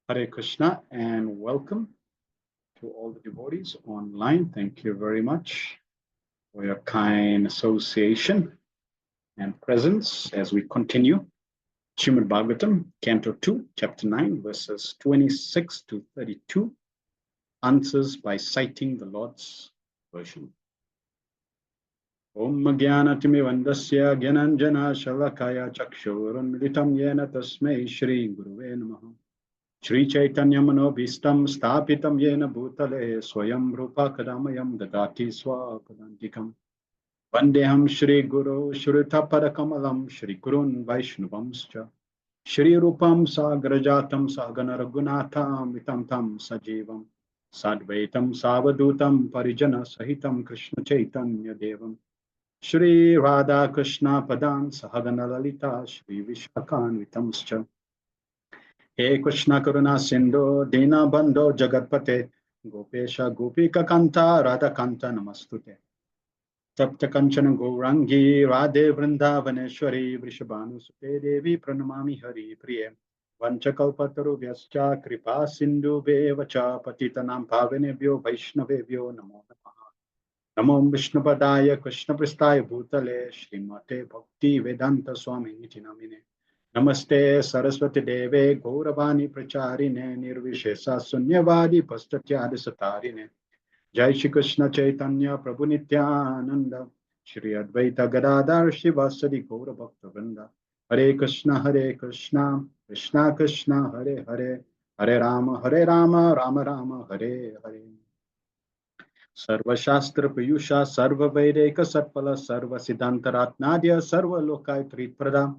Hare Krishna and welcome to all the devotees online. Thank you very much for your kind association and presence as we continue Srimad Bhagavatam, Canto 2, Chapter 9, verses 26 to 32, answers by citing the Lord's version. Om Jnanatimirandasya Gyananjana Shalakaya Chakshurunmilitam Yena Tasmai Shri Guruve Namaha. Shri Chaitanya Manobhistam Sthapitam Yena Bhutale Swayam Rupa Kadamayam Dadati Swapadantikam. Vandeham Shri Guru Shrutapadakamalam Shri Gurun Vaishnavamscha. Shri Rupam Sagrajatam Sagana Raghunatham Vitam Tam Sajivam Sadvaitam Savadutam Parijana Sahitam Krishna Chaitanya Devam Shri Radha Krishna Padan Sahagana Lalita Shri Vishwakan Vitamscha. He Krishna Karuna Sindhu Dina Bandho Jagatpate Gopesha Gopika Kanta Radha Kanta Namastute. Sapta Kanchana Gourangi Radhe Vrindavaneshwari Vrishabhanu Sute Devi Pranamami Hari Priye Vanchakalpataru Vyascha Kripa Sindhu Bevacha Patitanam Pavanebhyo Vaishnavebhyo Namo Namaha. Namo Vishnupadaya Krishna Pristaya Bhutale Srimate Bhakti Vedanta Swami Niti Namine Namaste Saraswati Deve Gauravani Pracharine Nirvishesa Sunyavadi Pastatyadi Satarine Jai Shri Krishna Chaitanya Prabhu Nityananda Shri Advaita Gadadhar Shivasadi Gaura Bhakta Vrinda Hare Krishna Krishna Krishna Hare Hare Hare Rama Rama Rama Hare Hare Sarva Shastra Piyusha Sarva Vedeka Satpala Sarva Siddhantaratnadya Sarva Lokai Pradam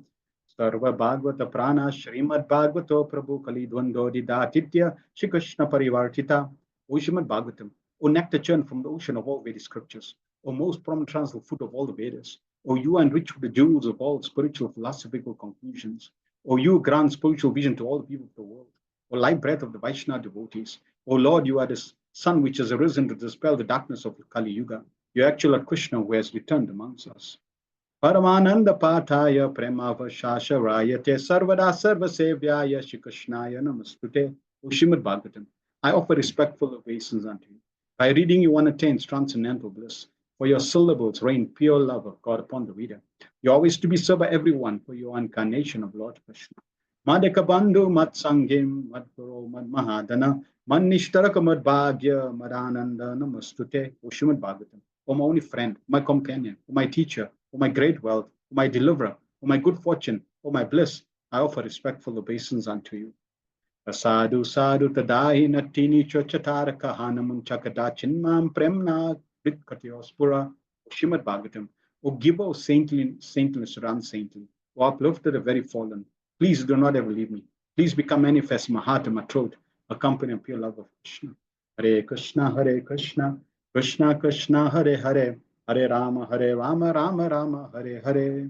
Sarva Bhagavata Prana Srimad Bhagavato Prabhu Kali Dvando Didatitya Shri Krishna Parivartita O Srimad Bhagavatam, O nectar churn from the ocean of all Vedic scriptures, O most prominent translate food of all the Vedas, O you enrich with the jewels of all spiritual philosophical conclusions, O you grant spiritual vision to all the people of the world, O light breath of the Vaishnava devotees, O Lord, you are the sun which has arisen to dispel the darkness of the Kali Yuga. You actual Krishna who has returned amongst us. Paramananda Pathaya Premavashasha Rayate Sarvada Sarva Sevyaya Shri Krishnaya Namastute. O Srimad Bhagavatam, I offer respectful obeisance unto you. By reading you one attains transcendental bliss. For your syllables rain pure love of God upon the reader. You always to be served by everyone for your incarnation of Lord Krishna. Madhaka Bandhu Mat Sangim Mad Guru Mad Mahadana Man Nishtaraka Mad Bhagya Madananda Namastute. O Srimad Bhagavatam, O my only friend, my companion, O my teacher, O my great wealth, O my deliverer, O my good fortune, O my bliss, I offer respectful obeisance unto you. Sadhu sadhu tadahi natini chochataraka hanamun chakada chinmam premna vitkatyospura. Srimad Bhagavatam, O giver of saintliness or unsaintly, O uplifter the very fallen, please do not ever leave me. Please become manifest in my heart and my throat, accompany and pure love of Krishna. Hare Krishna, Krishna Krishna, Hare Hare, Hare Rama, Rama Rama, Hare Hare.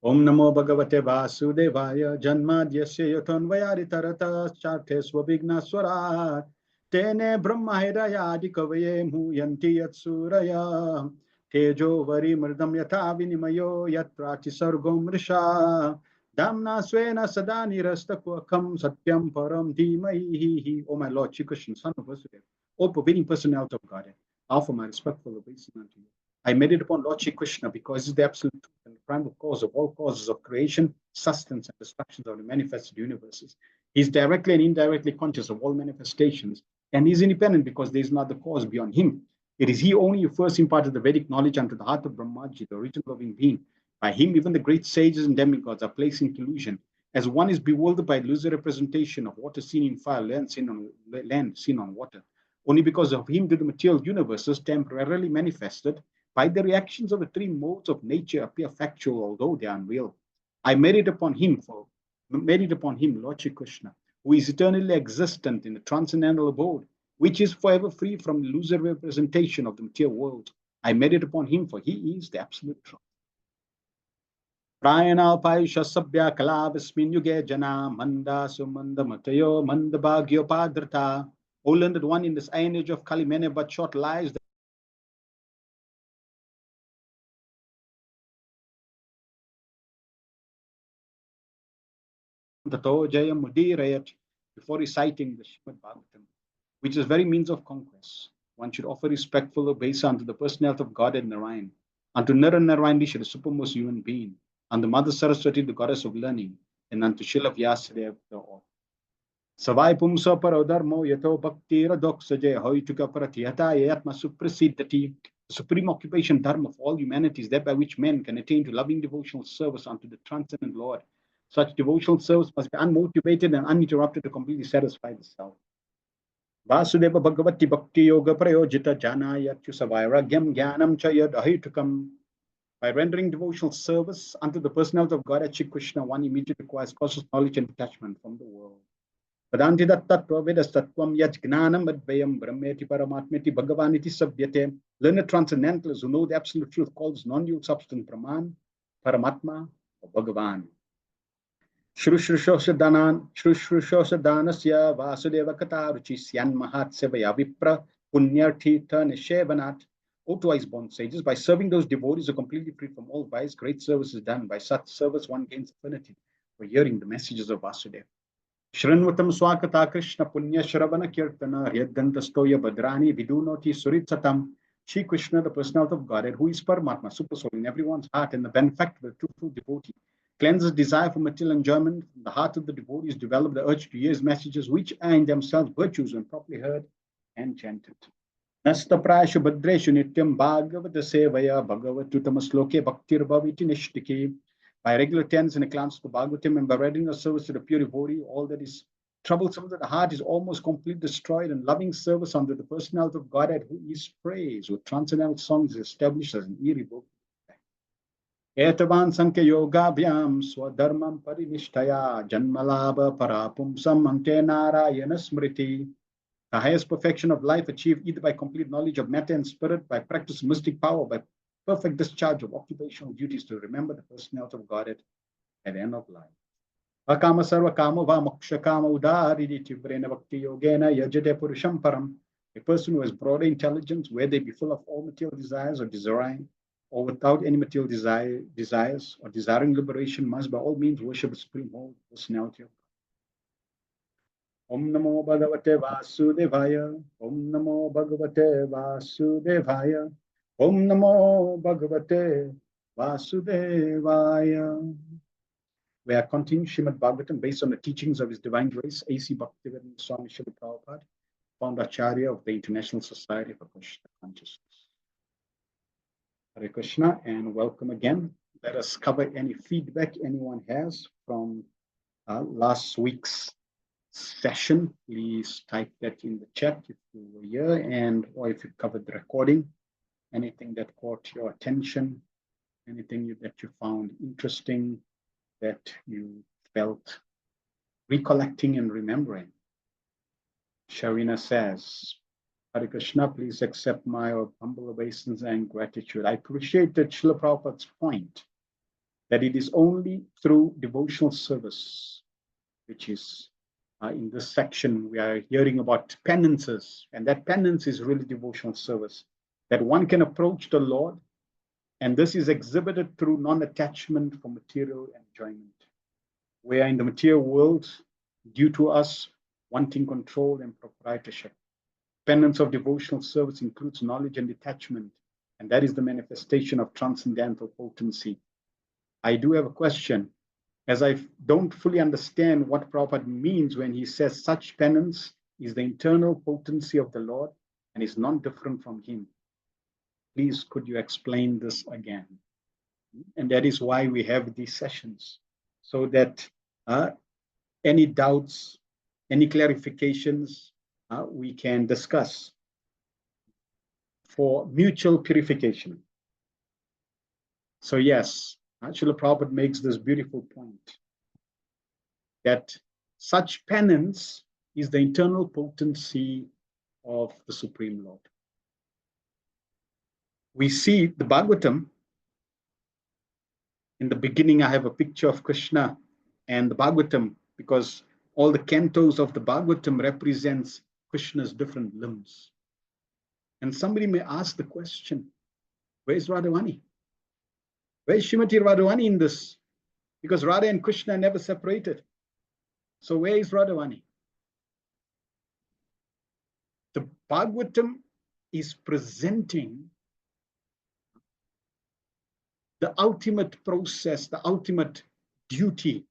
Om Namo Bhagavate Vasudevaya Janmadyasya Yatonvayari Tarata Charte Swabhigna Swarat Tene Brahma Hidayadi Kavaye Muyanti Yatsuraya Tejo Vari Murdam Yatha Vinimayo Yatrati Sargom Risha Damna Swena Sadani Rastakwakam Satyam Param Dhimahi. Oh my Lord, Shri Krishna, Son of Vasudeva, O pervading personality of Godhead, offer my respectful obeisance unto you. I meditate upon Lord Shri Krishna because he is the absolute truth and the primal cause of all causes of creation, sustenance, and destruction of the manifested universes. He is directly and indirectly conscious of all manifestations, and he is independent because there is no other cause beyond him. It is he only who first imparted the Vedic knowledge unto the heart of Brahmaji, the original loving being. By him, even the great sages and demigods are placed in illusion, as one is bewildered by illusory representation of water seen in fire, land seen on water. Only because of him did the material universes temporarily manifested by the reactions of the three modes of nature appear factual, although they are unreal. I meditate upon him, Lord Shri Krishna, who is eternally existent in the transcendental abode, which is forever free from illusory representation of the material world. I meditate upon him, for he is the absolute truth. Prayana Paisha Sabya Kalabasmin Yuge Jana Manda Sumanda Matayo Manda Bhagyo Padrata. O learned one, in this iron age of Kali, many but short lives before reciting the Srimad Bhagavatam, which is very means of conquest. One should offer respectful obeisance unto the personality of God and Narayan, unto Nara Narayan Rishi, the supermost human being, unto Mother Saraswati, the goddess of learning, and unto Srila Vyasadeva, the author. Savai pumsa parodharmo yato bhakti radoksaje hoituka pratyata yatma suprasiddhati The supreme occupation dharma of all humanity is that by which men can attain to loving devotional service unto the transcendent Lord. Such devotional service must be unmotivated and uninterrupted to completely satisfy the self. Vasudeva Bhagavati Bhakti Yoga Prayojita Janaya Chusavairagyam Jnanam Chayad Ahitukam. By rendering devotional service unto the personality of God as Shri Krishna, one immediately acquires cautious knowledge and detachment from the world. Vedanti Dattattva Vedastatvam Yaj Gnanam Advayam Brahmeti Paramatmeti Bhagavaniti Sabhyate. Learned transcendentalists who know the absolute truth calls non-dual substance Brahman, Paramatma, or Bhagavan. Shrushrushoshadanasya Vasudeva Kataruchi Syan Mahat Sevaya Vipra Punyarthita Nishevanat. O twice born sages, by serving those devotees who are completely free from all vice, great service is done. By such service, one gains affinity for hearing the messages of Vasudeva. Shranvatam Swakata Krishna Punya Shravana Kirtana Ryaddantastoya Badrani Vidunoti Suritsatam. Shri Krishna, the personality of Godhead, who is Paramatma, super soul in everyone's heart, and the benefactor, the truthful devotee, cleanses desire for material enjoyment. From the heart of the devotees develop the urge to hear his messages, which are in themselves virtues when properly heard and chanted. Nasta Prashu Bhadreshu Nityam Bhagavata Sevaya Bhagavatutama Sloke Bhaktir Bhaviti Nishtiki. By regular tense and a glance to Bhagavatam and by rendering a service to the pure devotee, all that is troublesome to the heart is almost completely destroyed, and loving service unto the personality of Godhead, who is praised with transcendental songs, is established as an irrevocable fact. Etavan Sankhya Yoga Vyam Swadharmam Parinishtaya Janmalabha Parapumsam Ante Narayana Smriti. The highest perfection of life achieved either by complete knowledge of matter and spirit, by practice of mystic power, by perfect discharge of occupational duties to remember the personality of Godhead at the end of life. Akama sarva kama va moksha kama udari tivrena bhakti yogena yajate purusham param. A person who has broader intelligence, whether they be full of all material desires or desiring, or without any material desires, or desiring liberation, must by all means worship the supreme whole personality of God. Om Namo Bhagavate Vasudevaya. Om Namo Bhagavate Vasudevaya. Om Namo Bhagavate Vasudevaya. We are continuing Srimad Bhagavatam based on the teachings of His Divine Grace, A.C. Bhaktivedanta Swami Srila Prabhupada, founder Acharya of the International Society for Krishna Consciousness. Hare Krishna and welcome again. Let us cover any feedback anyone has from last week's session. Please type that in the chat if you were here, and or if you covered the recording, anything that caught your attention, anything that you found interesting, that you felt recollecting and remembering. Sharina says, Hare Krishna, please accept my humble obeisance and gratitude. I appreciated Srila Prabhupada's point that it is only through devotional service, which is in this section, we are hearing about penances, and that penance is really devotional service, that one can approach the Lord, and this is exhibited through non-attachment for material enjoyment. Where in the material world, due to us wanting control and proprietorship, penance of devotional service includes knowledge and detachment, and that is the manifestation of transcendental potency. I do have a question, as I don't fully understand what Prabhupada means when he says such penance is the internal potency of the Lord and is non-different from Him. Please, could you explain this again? And that is why we have these sessions, so that any doubts, any clarifications, we can discuss for mutual purification. So yes, Srila Prabhupada makes this beautiful point, that such penance is the internal potency of the Supreme Lord. We see the Bhagavatam. In the beginning, I have a picture of Krishna and the Bhagavatam, because all the cantos of the Bhagavatam represents Krishna's different limbs. And somebody may ask the question, where is Radhavani? Where is Srimati Radhavani in this? Because Radha and Krishna are never separated. So where is Radhavani? The Bhagavatam is presenting the ultimate process, the ultimate duty,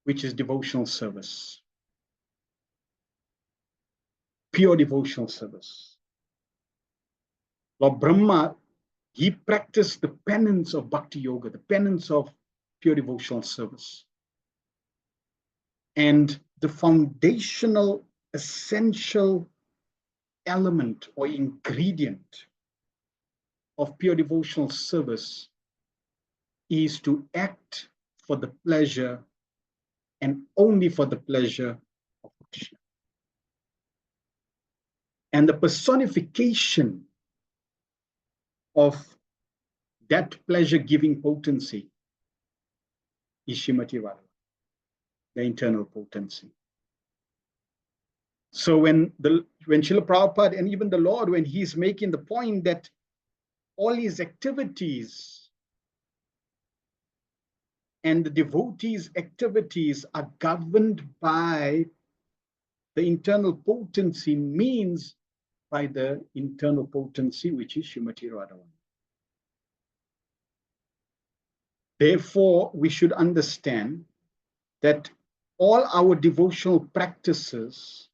which is devotional service. Pure devotional service. Lord Brahma, he practiced the penance of bhakti yoga, the penance of pure devotional service. And the foundational, essential element or ingredient of pure devotional service is to act for the pleasure and only for the pleasure of Krishna. And the personification of that pleasure-giving potency is Srimati Radharani, the internal potency. So when Srila Prabhupada and even the Lord, when he's making the point that all his activities and the devotees' activities are governed by the internal potency, means by the internal potency, which is Srimati Radharani. Therefore, we should understand that all our devotional practices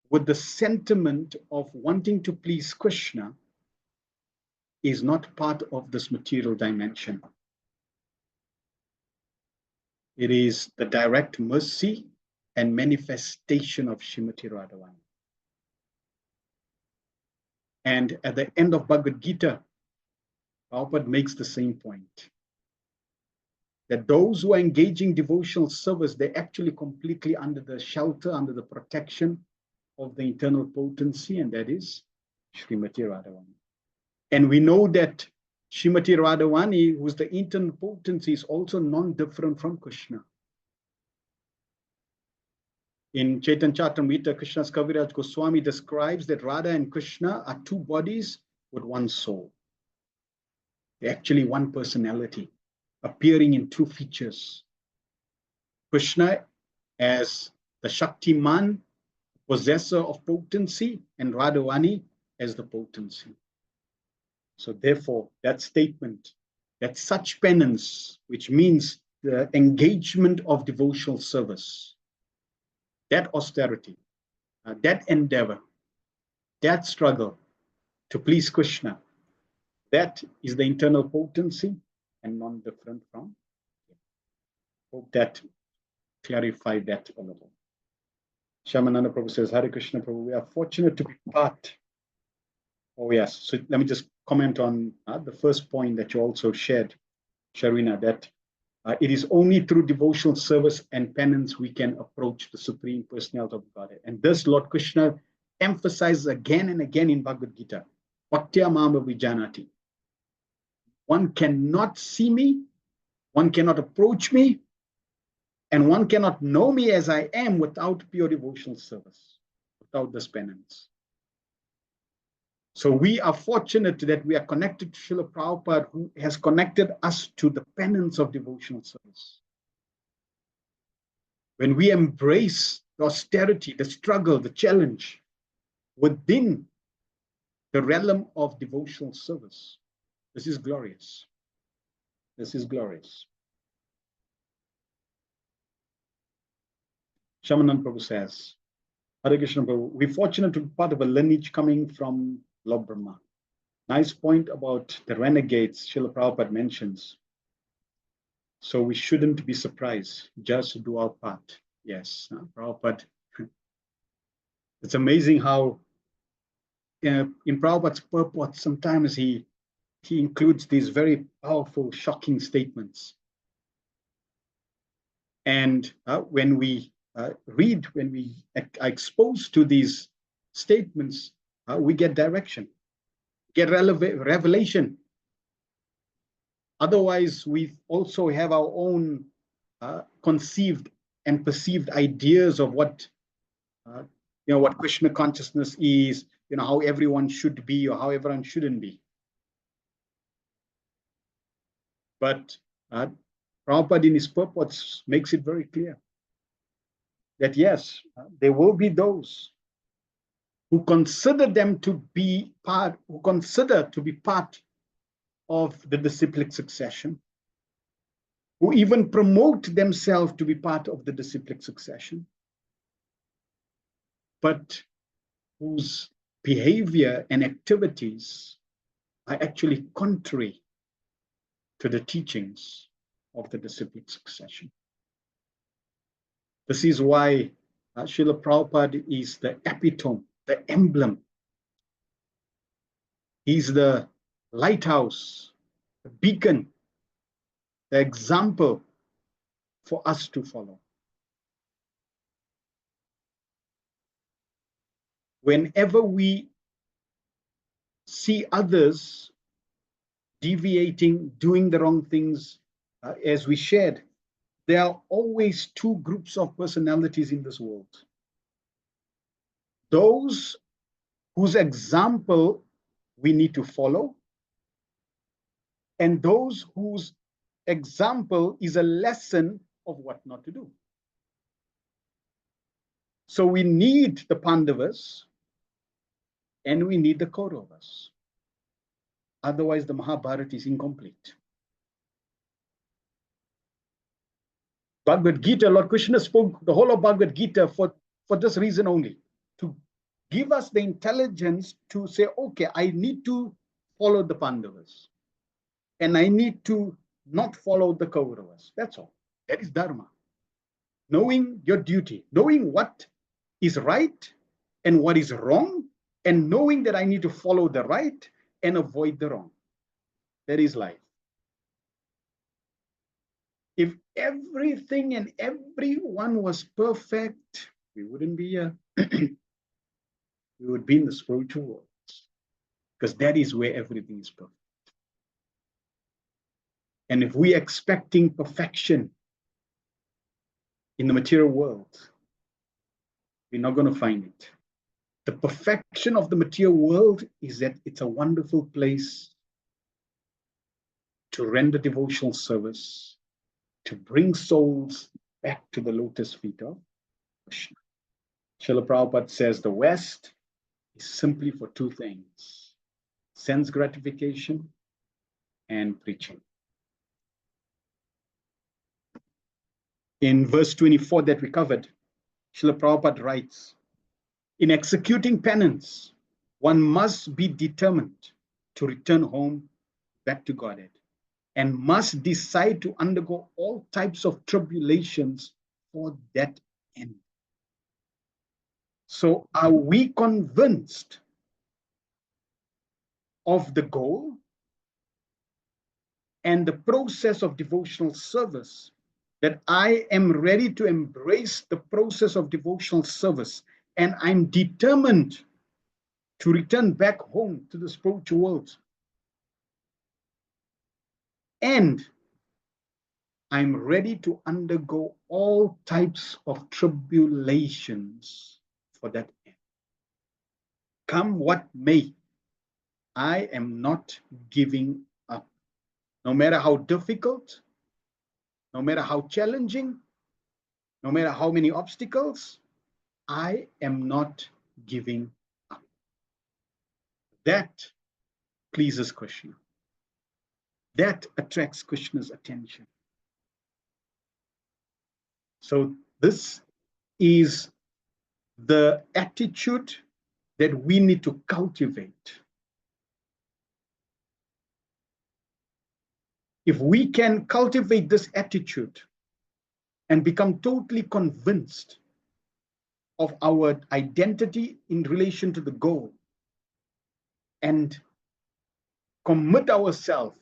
with the sentiment of wanting to please Krishna is not part of this material dimension. It is the direct mercy and manifestation of Srimati Radharani. And at the end of Bhagavad Gita, Prabhupada makes the same point, that those who are engaging devotional service, they're actually completely under the shelter, under the protection of the internal potency, and that is Srimati Radharani. And we know that Srimati Radharani, who's the internal potency, is also non-different from Krishna. In Chaitanya Charitamrita, Krishna's Kaviraj Goswami describes that Radha and Krishna are two bodies with one soul. They're actually one personality, appearing in two features. Krishna as the Shaktiman, possessor of potency, and Radharani as the potency. So therefore, that statement, that such penance, which means the engagement of devotional service, that austerity, that endeavor, that struggle to please Krishna, that is the internal potency and non-different from him. Hope that clarified that a little. Shamananda Prabhu says, Hare Krishna Prabhu, we are fortunate to be part. Oh yes, so let me just comment on the first point that you also shared, Sharina, that it is only through devotional service and penance we can approach the Supreme Personality of Godhead. And this Lord Krishna emphasizes again and again in Bhagavad Gita, Bhaktya Mama Vijanati. One cannot see me, one cannot approach me, and one cannot know me as I am without pure devotional service, without this penance. So we are fortunate that we are connected to Srila Prabhupada, who has connected us to the penance of devotional service. When we embrace the austerity, the struggle, the challenge within the realm of devotional service, this is glorious. This is glorious. Shamanand Prabhu says, Hare Krishna Prabhu, we're fortunate to be part of a lineage coming from Lord Brahma. Nice point about the renegades Srila Prabhupada mentions. So we shouldn't be surprised, just do our part. Yes, Prabhupada. It's amazing how in Prabhupada's purport, sometimes he includes these very powerful, shocking statements. And when we read, when we are exposed to these statements, we get direction, get revelation. Otherwise, we also have our own conceived and perceived ideas of what what Krishna consciousness is, how everyone should be or how everyone shouldn't be. But Prabhupada in his purports makes it very clear that yes, there will be those who consider them to be part, who consider to be part of the disciplic succession, who even promote themselves to be part of the disciplic succession, but whose behavior and activities are actually contrary to the teachings of the disciplic succession. This is why Srila Prabhupada is the epitome, the emblem. He's the lighthouse, the beacon, the example for us to follow. Whenever we see others deviating, doing the wrong things, as we shared, there are always two groups of personalities in this world. Those whose example we need to follow, and those whose example is a lesson of what not to do. So we need the Pandavas and we need the Kauravas. Otherwise, the Mahabharata is incomplete. Bhagavad Gita, Lord Krishna spoke the whole of Bhagavad Gita for this reason only, to give us the intelligence to say, okay, I need to follow the Pandavas and I need to not follow the Kauravas. That's all. That is Dharma. Knowing your duty, knowing what is right and what is wrong, and knowing that I need to follow the right and avoid the wrong. That is life. If everything and everyone was perfect, we wouldn't be here. We would be in the spiritual world, because that is where everything is perfect. And if we're expecting perfection in the material world, we're not going to find it. The perfection of the material world is that it's a wonderful place to render devotional service, to bring souls back to the lotus feet of Krishna. Srila Prabhupada says the West is simply for two things: sense gratification and preaching. In verse 24 that we covered, Srila Prabhupada writes, in executing penance, one must be determined to return home back to Godhead, and must decide to undergo all types of tribulations for that end. So are we convinced of the goal and the process of devotional service, that I am ready to embrace the process of devotional service, and I'm determined to return back home to the spiritual world, and I'm ready to undergo all types of tribulations for that end. Come what may, I am not giving up. No matter how difficult, no matter how challenging, no matter how many obstacles, I am not giving up. That pleases Krishna. That attracts Krishna's attention. So this is the attitude that we need to cultivate. If we can cultivate this attitude and become totally convinced of our identity in relation to the goal, and commit ourselves,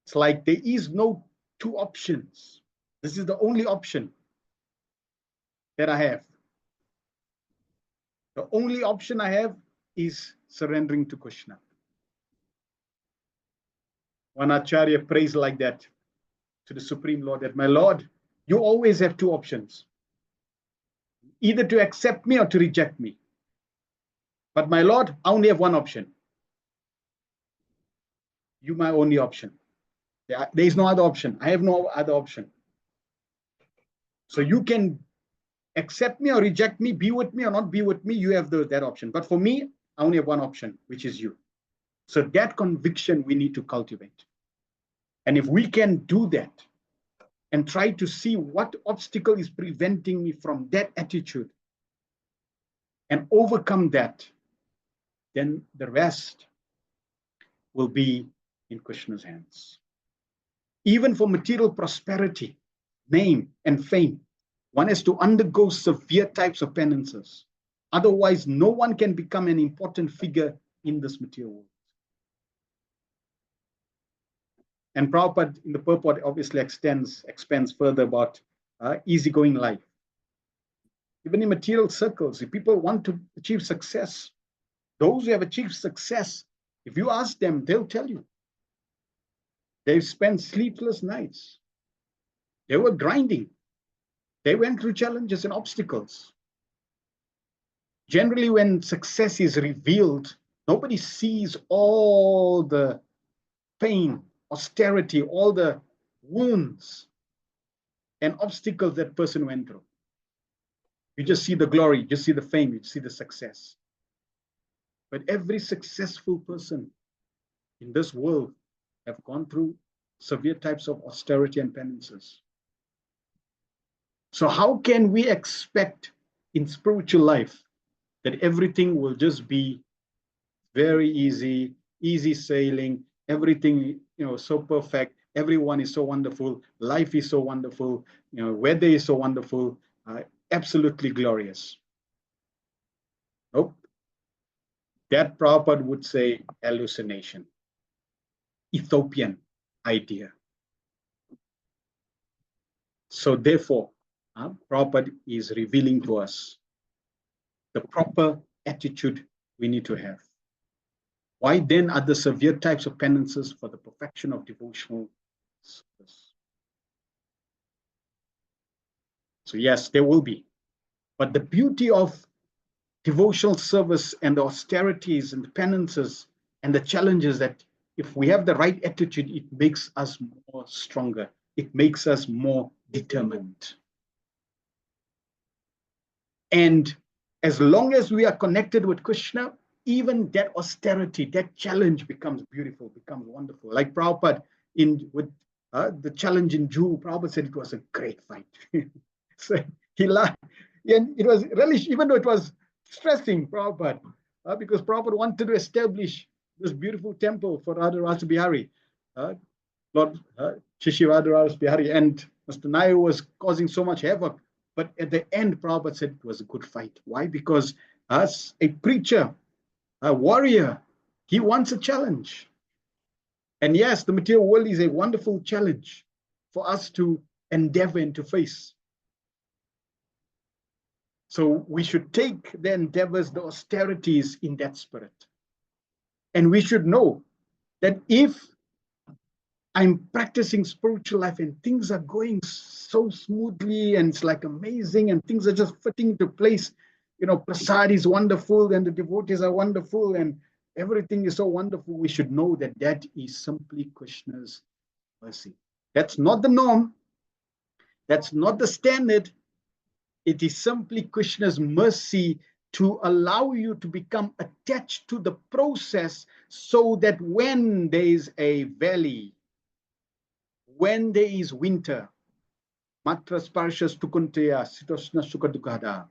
it's like there is no two options. This is the only option that I have. The only option I have is surrendering to Krishna. One Acharya prays like that to the Supreme Lord, that my Lord, you always have two options, either to accept me or to reject me. But my Lord, I only have one option. You my only option. There is no other option. I have no other option. So you can accept me or reject me, be with me or not be with me, you have that option. But for me, I only have one option, which is you. So that conviction we need to cultivate. And if we can do that and try to see what obstacle is preventing me from that attitude and overcome that, then the rest will be in Krishna's hands. Even for material prosperity, name, and fame, one has to undergo severe types of penances. Otherwise, no one can become an important figure in this material world. And Prabhupada in the purport obviously expands further about easygoing life. Even in material circles, if people want to achieve success, those who have achieved success, if you ask them, they'll tell you. They've spent sleepless nights. They were grinding. They went through challenges and obstacles. Generally, when success is revealed, nobody sees all the pain, austerity, all the wounds and obstacles that person went through. You just see the glory, you just see the fame, you see the success. But every successful person in this world have gone through severe types of austerity and penances. So how can we expect in spiritual life that everything will just be very easy, easy sailing, everything, so perfect, everyone is so wonderful, life is so wonderful, weather is so wonderful, absolutely glorious? Nope. That Prabhupada would say hallucination, Ethiopian idea. So therefore, Prabhupada is revealing to us the proper attitude we need to have. Why then are the severe types of penances for the perfection of devotional service? So yes, there will be. But the beauty of devotional service and the austerities and the penances and the challenges, that if we have the right attitude, it makes us more stronger. It makes us more determined. And as long as we are connected with Krishna, even that austerity, that challenge becomes beautiful, becomes wonderful. Like Prabhupada with the challenge in Jew, Prabhupada said it was a great fight. So he laughed. And it was really, even though it was stressing Prabhupada, because Prabhupada wanted to establish this beautiful temple for Radha Rasa Bihari, Lord Shishi Radha Rasa Bihari, and Mr. Nair was causing so much havoc. But at the end, Prabhupada said it was a good fight. Why? Because as a preacher, a warrior, he wants a challenge. And yes, the material world is a wonderful challenge for us to endeavor and to face. So we should take the endeavors, the austerities in that spirit. And we should know that if I'm practicing spiritual life and things are going so smoothly and it's like amazing and things are just fitting into place, prasad is wonderful and the devotees are wonderful and everything is so wonderful, we should know that that is simply Krishna's mercy. That's not the norm. That's not the standard. It is simply Krishna's mercy to allow you to become attached to the process, so that when there is a valley, when there is winter, matra sparshas tukuntaya sitosna sukadukada,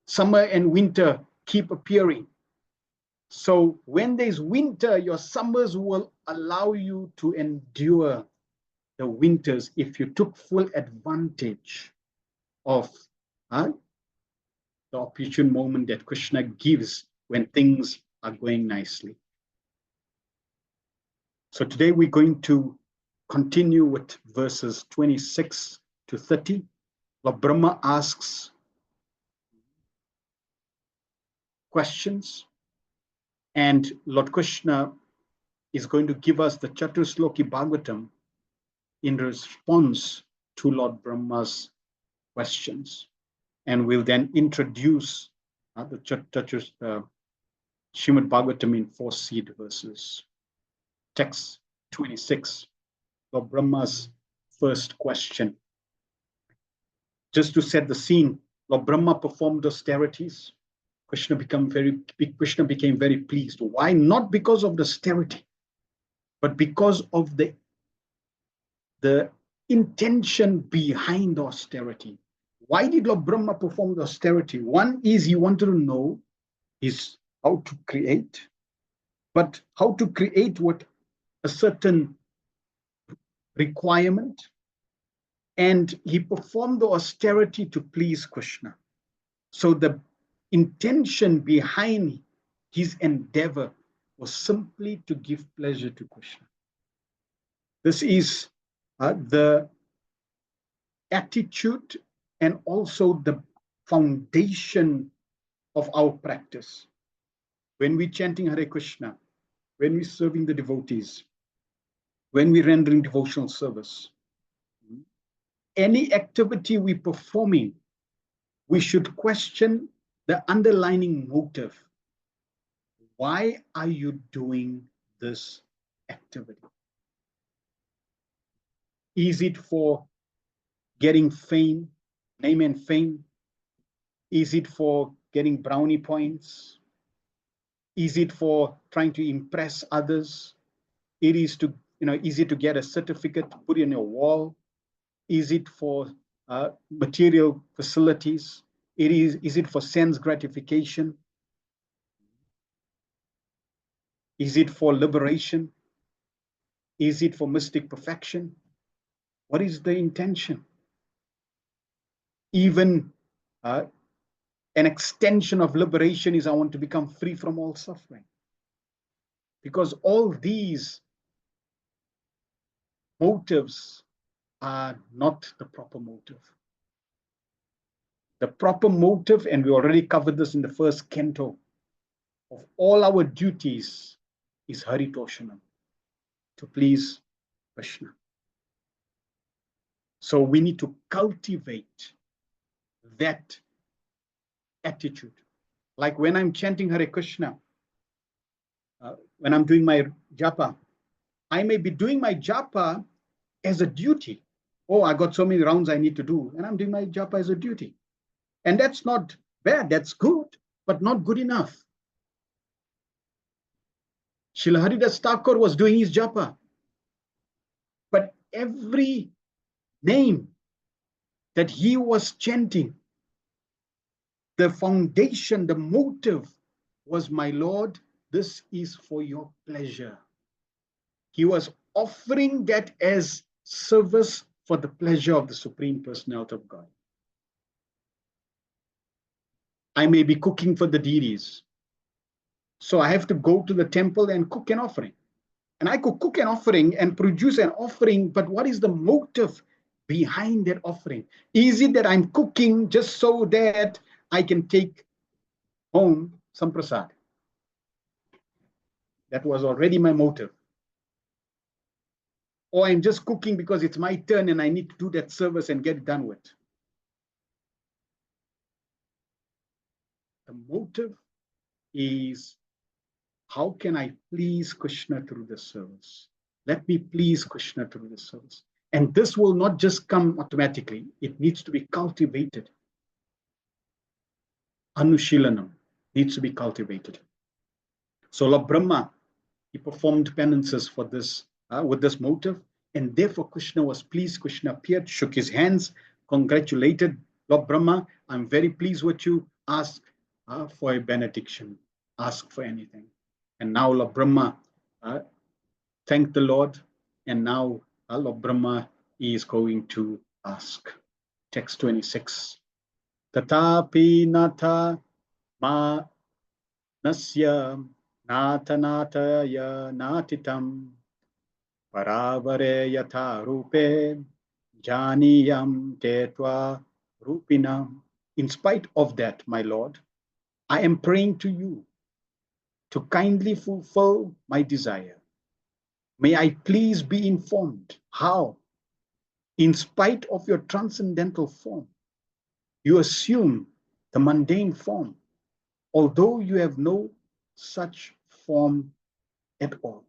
summer and winter keep appearing. So when there's winter, your summers will allow you to endure the winters if you took full advantage of the opportune moment that Krishna gives when things are going nicely. So today we're going to continue with verses 26 to 30. Lord Brahma asks questions, and Lord Krishna is going to give us the Chatusloki Bhagavatam in response to Lord Brahma's questions. And we'll then introduce the Srimad Bhagavatam in 4 seed verses. Text 26, Lord Brahma's first question. Just to set the scene, Lord Brahma performed austerities. Krishna became very pleased. Why? Not because of the austerity, but because of the intention behind the austerity. Why did Lord Brahma perform the austerity? One is he wanted to know how to create. but how to create what a certain requirement. And he performed the austerity to please Krishna. So the intention behind his endeavor was simply to give pleasure to Krishna. This is the attitude and also the foundation of our practice. When we're chanting Hare Krishna, when we're serving the devotees, when we're rendering devotional service, any activity we're performing, we should question the underlying motive. Why are you doing this activity? Is it for getting fame, name and fame? Is it for getting brownie points? Is it for trying to impress others? It is to, is it to get a certificate, put it on your wall? Is it for material facilities? Is it for sense gratification? Is it for liberation? Is it for mystic perfection? What is the intention? Even an extension of liberation is I want to become free from all suffering. Because all these motives are not the proper motive. The proper motive, and we already covered this in the first canto, of all our duties is Haritoshanam, to please Krishna. So we need to cultivate that attitude. Like when I'm chanting Hare Krishna, when I'm doing my japa, I may be doing my japa as a duty. Oh, I got so many rounds I need to do, and I'm doing my japa as a duty. And that's not bad, that's good, but not good enough. Srila Haridas Thakur was doing his japa, but every name that he was chanting, the foundation, the motive was, my Lord, this is for your pleasure. He was offering that as service for the pleasure of the Supreme Personality of God. I may be cooking for the deities, so I have to go to the temple and cook an offering. And I could cook an offering and produce an offering, but what is the motive behind that offering? Is it that I'm cooking just so that I can take home some prasad? That was already my motive. Or I'm just cooking because it's my turn and I need to do that service and get it done with. The motive is, how can I please Krishna through the service? Let me please Krishna through the service. And this will not just come automatically. It needs to be cultivated. Anushilanam needs to be cultivated. So Lord Brahma, he performed penances for this, with this motive, and therefore Krishna was pleased. Krishna appeared, shook his hands, congratulated Lord Brahma. I'm very pleased with you. Ask for a benediction. Ask for anything. And now Lord Brahma thanked the Lord, and now Lord Brahma is going to ask. Text 26. Tatapi nata ma nasya nata nataya natitam paravare yatha rupe janiyam tetva rupinam. In spite of that, my Lord, I am praying to you to kindly fulfill my desire. May I please be informed how, in spite of your transcendental form, you assume the mundane form, although you have no such form at all.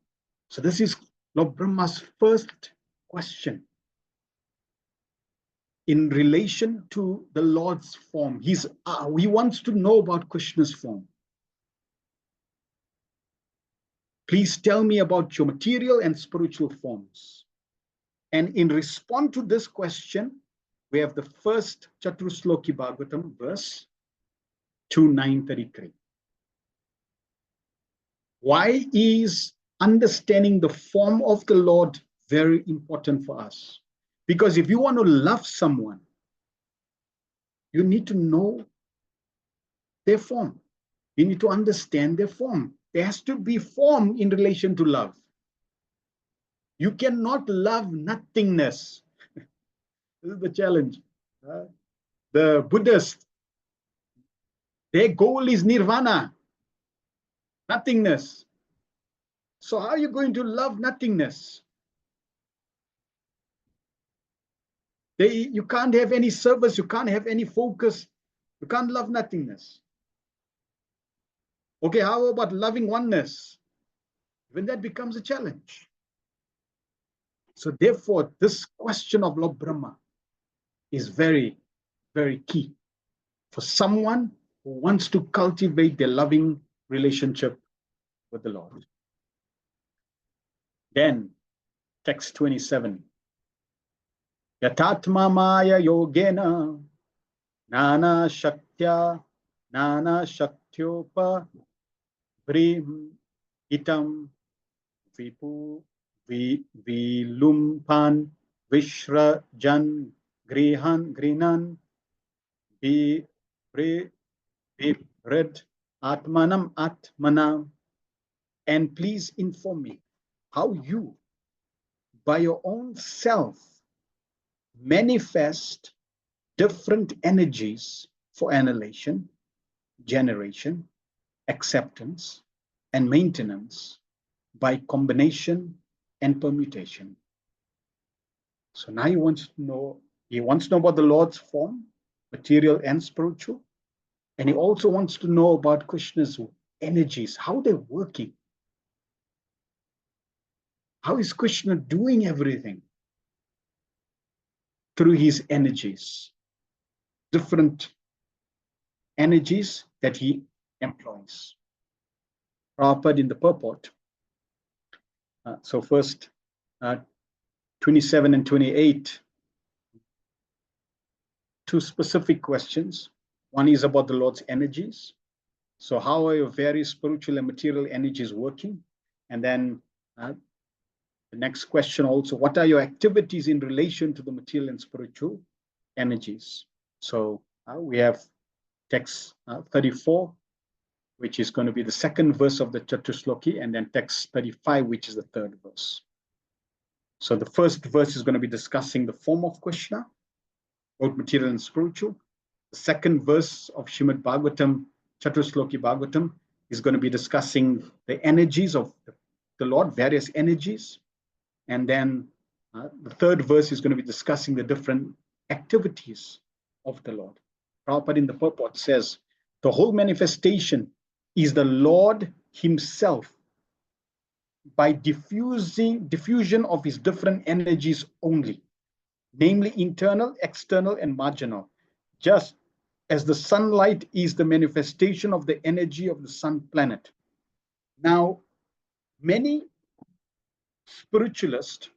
So this is Lord Brahma's first question in relation to the Lord's form. He wants to know about Krishna's form. Please tell me about your material and spiritual forms. And in response to this question, we have the first Chaturshloki Bhagavatam verse 2933. Why is understanding the form of the Lord very important for us? Because if you want to love someone, you need to know their form. You need to understand their form. There has to be form in relation to love. You cannot love nothingness. This is the challenge. The Buddhists, their goal is nirvana, nothingness. So how are you going to love nothingness? You can't have any service, you can't have any focus, you can't love nothingness. Okay, how about loving oneness? When that becomes a challenge. So therefore, this question of Lord Brahma is very, very key for someone who wants to cultivate their loving relationship with the Lord. Then, text 27. Yatatma maya yogena nana shaktya nana shaktyopa brim itam vipu vilumpan vishrajan grinan vipred atmanam atmanam. And please inform me how you, by your own self, manifest different energies for annihilation, generation, acceptance, and maintenance by combination and permutation. So now he wants to know about the Lord's form, material and spiritual. And he also wants to know about Krishna's energies, how they're working. How is Krishna doing everything? Through his energies, different energies that he employs. Prabhupada in the purport. So first, 27 and 28, two specific questions. One is about the Lord's energies. So how are your various spiritual and material energies working? And then the next question also, what are your activities in relation to the material and spiritual energies? So we have text 34, which is going to be the second verse of the Chatusloki, and then text 35, which is the third verse. So the first verse is going to be discussing the form of Krishna, both material and spiritual. The second verse of Srimad Bhagavatam, Chatusloki Bhagavatam, is going to be discussing the energies of the Lord, various energies. And then the third verse is going to be discussing the different activities of the Lord. Prabhupada in the purport says, the whole manifestation is the Lord himself by diffusion of his different energies only, namely internal, external, and marginal, just as the sunlight is the manifestation of the energy of the sun planet. Now, many spiritualists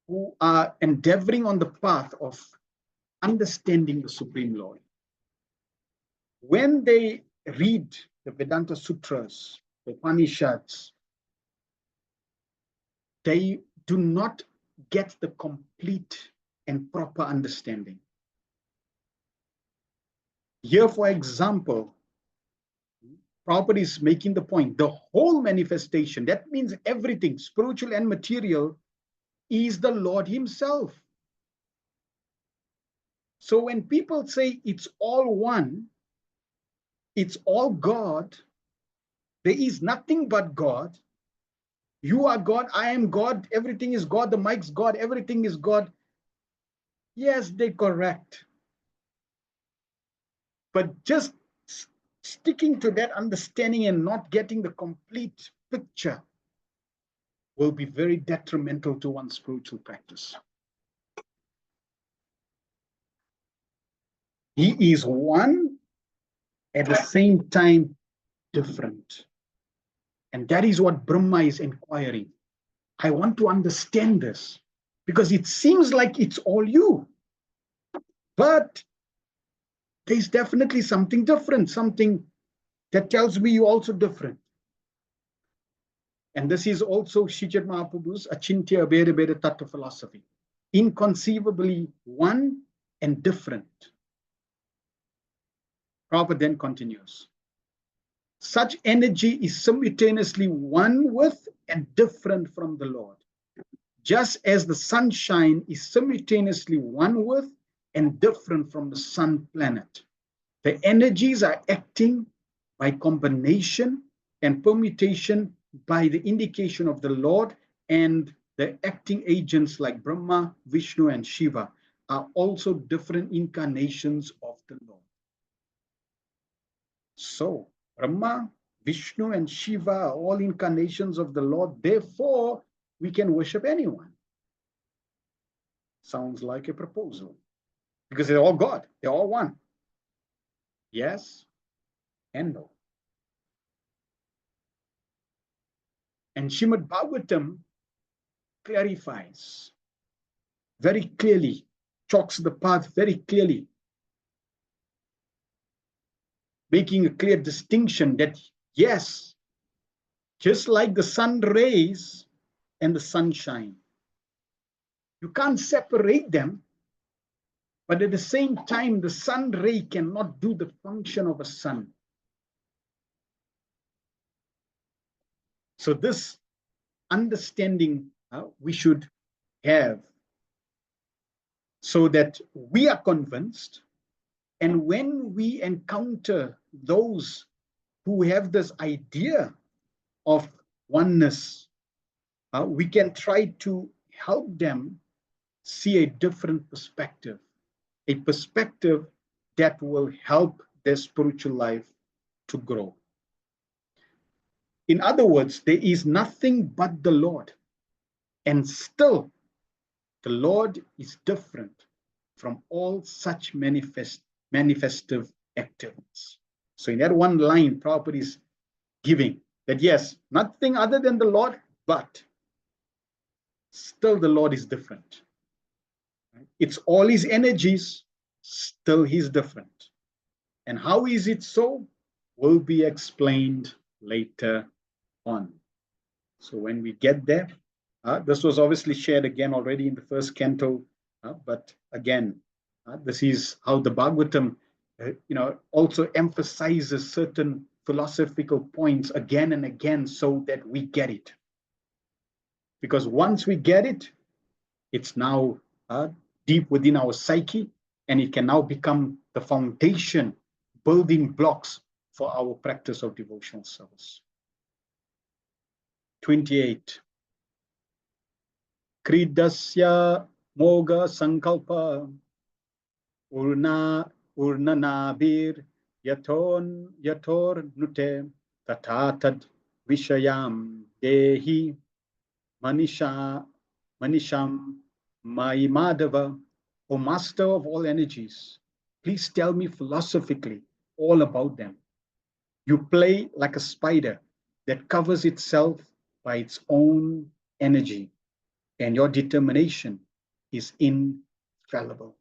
who are endeavoring on the path of understanding the Supreme Lord, when they read the Vedanta Sutras, the Upanishads, they do not get the complete and proper understanding. Here, for example, Prabhupada is making the point, the whole manifestation, that means everything, spiritual and material, is the Lord himself. So when people say it's all one, it's all God, there is nothing but God, you are God, I am God, everything is God, the mic's God, everything is God. Yes, they're correct. But just sticking to that understanding and not getting the complete picture will be very detrimental to one's spiritual practice. He is one, at the same time different. And that is what Brahma is inquiring. I want to understand this because it seems like it's all you. But there's definitely something different, something that tells me you're also different. And this is also Srijat Mahaprabhu's Achintya Abheda Bheda Tattva philosophy. Inconceivably one and different. Prabhupada then continues. Such energy is simultaneously one with and different from the Lord. Just as the sunshine is simultaneously one with and different from the sun planet. The energies are acting by combination and permutation by the indication of the Lord, and the acting agents like Brahma, Vishnu, and Shiva are also different incarnations of the Lord. So, Brahma, Vishnu, and Shiva are all incarnations of the Lord. Therefore, we can worship anyone. Sounds like a proposal. Because they're all God. They're all one. Yes and no. And Srimad Bhagavatam clarifies very clearly, chalks the path very clearly, making a clear distinction that yes, just like the sun rays and the sunshine, you can't separate them, but at the same time, the sun ray cannot do the function of a sun. So this understanding we should have, so that we are convinced, and when we encounter those who have this idea of oneness, we can try to help them see a different perspective, a perspective that will help their spiritual life to grow. In other words, there is nothing but the Lord, and still the Lord is different from all such manifestive activities. So in that one line, Prabhupada is giving that yes, nothing other than the Lord, but still the Lord is different. It's all his energies, still he's different. And how is it so? Will be explained later on. So when we get there, this was obviously shared again already in the first canto, but again, this is how the Bhagavatam, also emphasizes certain philosophical points again and again so that we get it. Because once we get it, it's now deep within our psyche, and it can now become the foundation, building blocks for our practice of devotional service. 28. Kridasya moga sankalpa urnanabir yator nute tatatad vishayam dehi manisham Madhava, O master of all energies, please tell me philosophically all about them. You play like a spider that covers itself by its own energy, and your determination is infallible.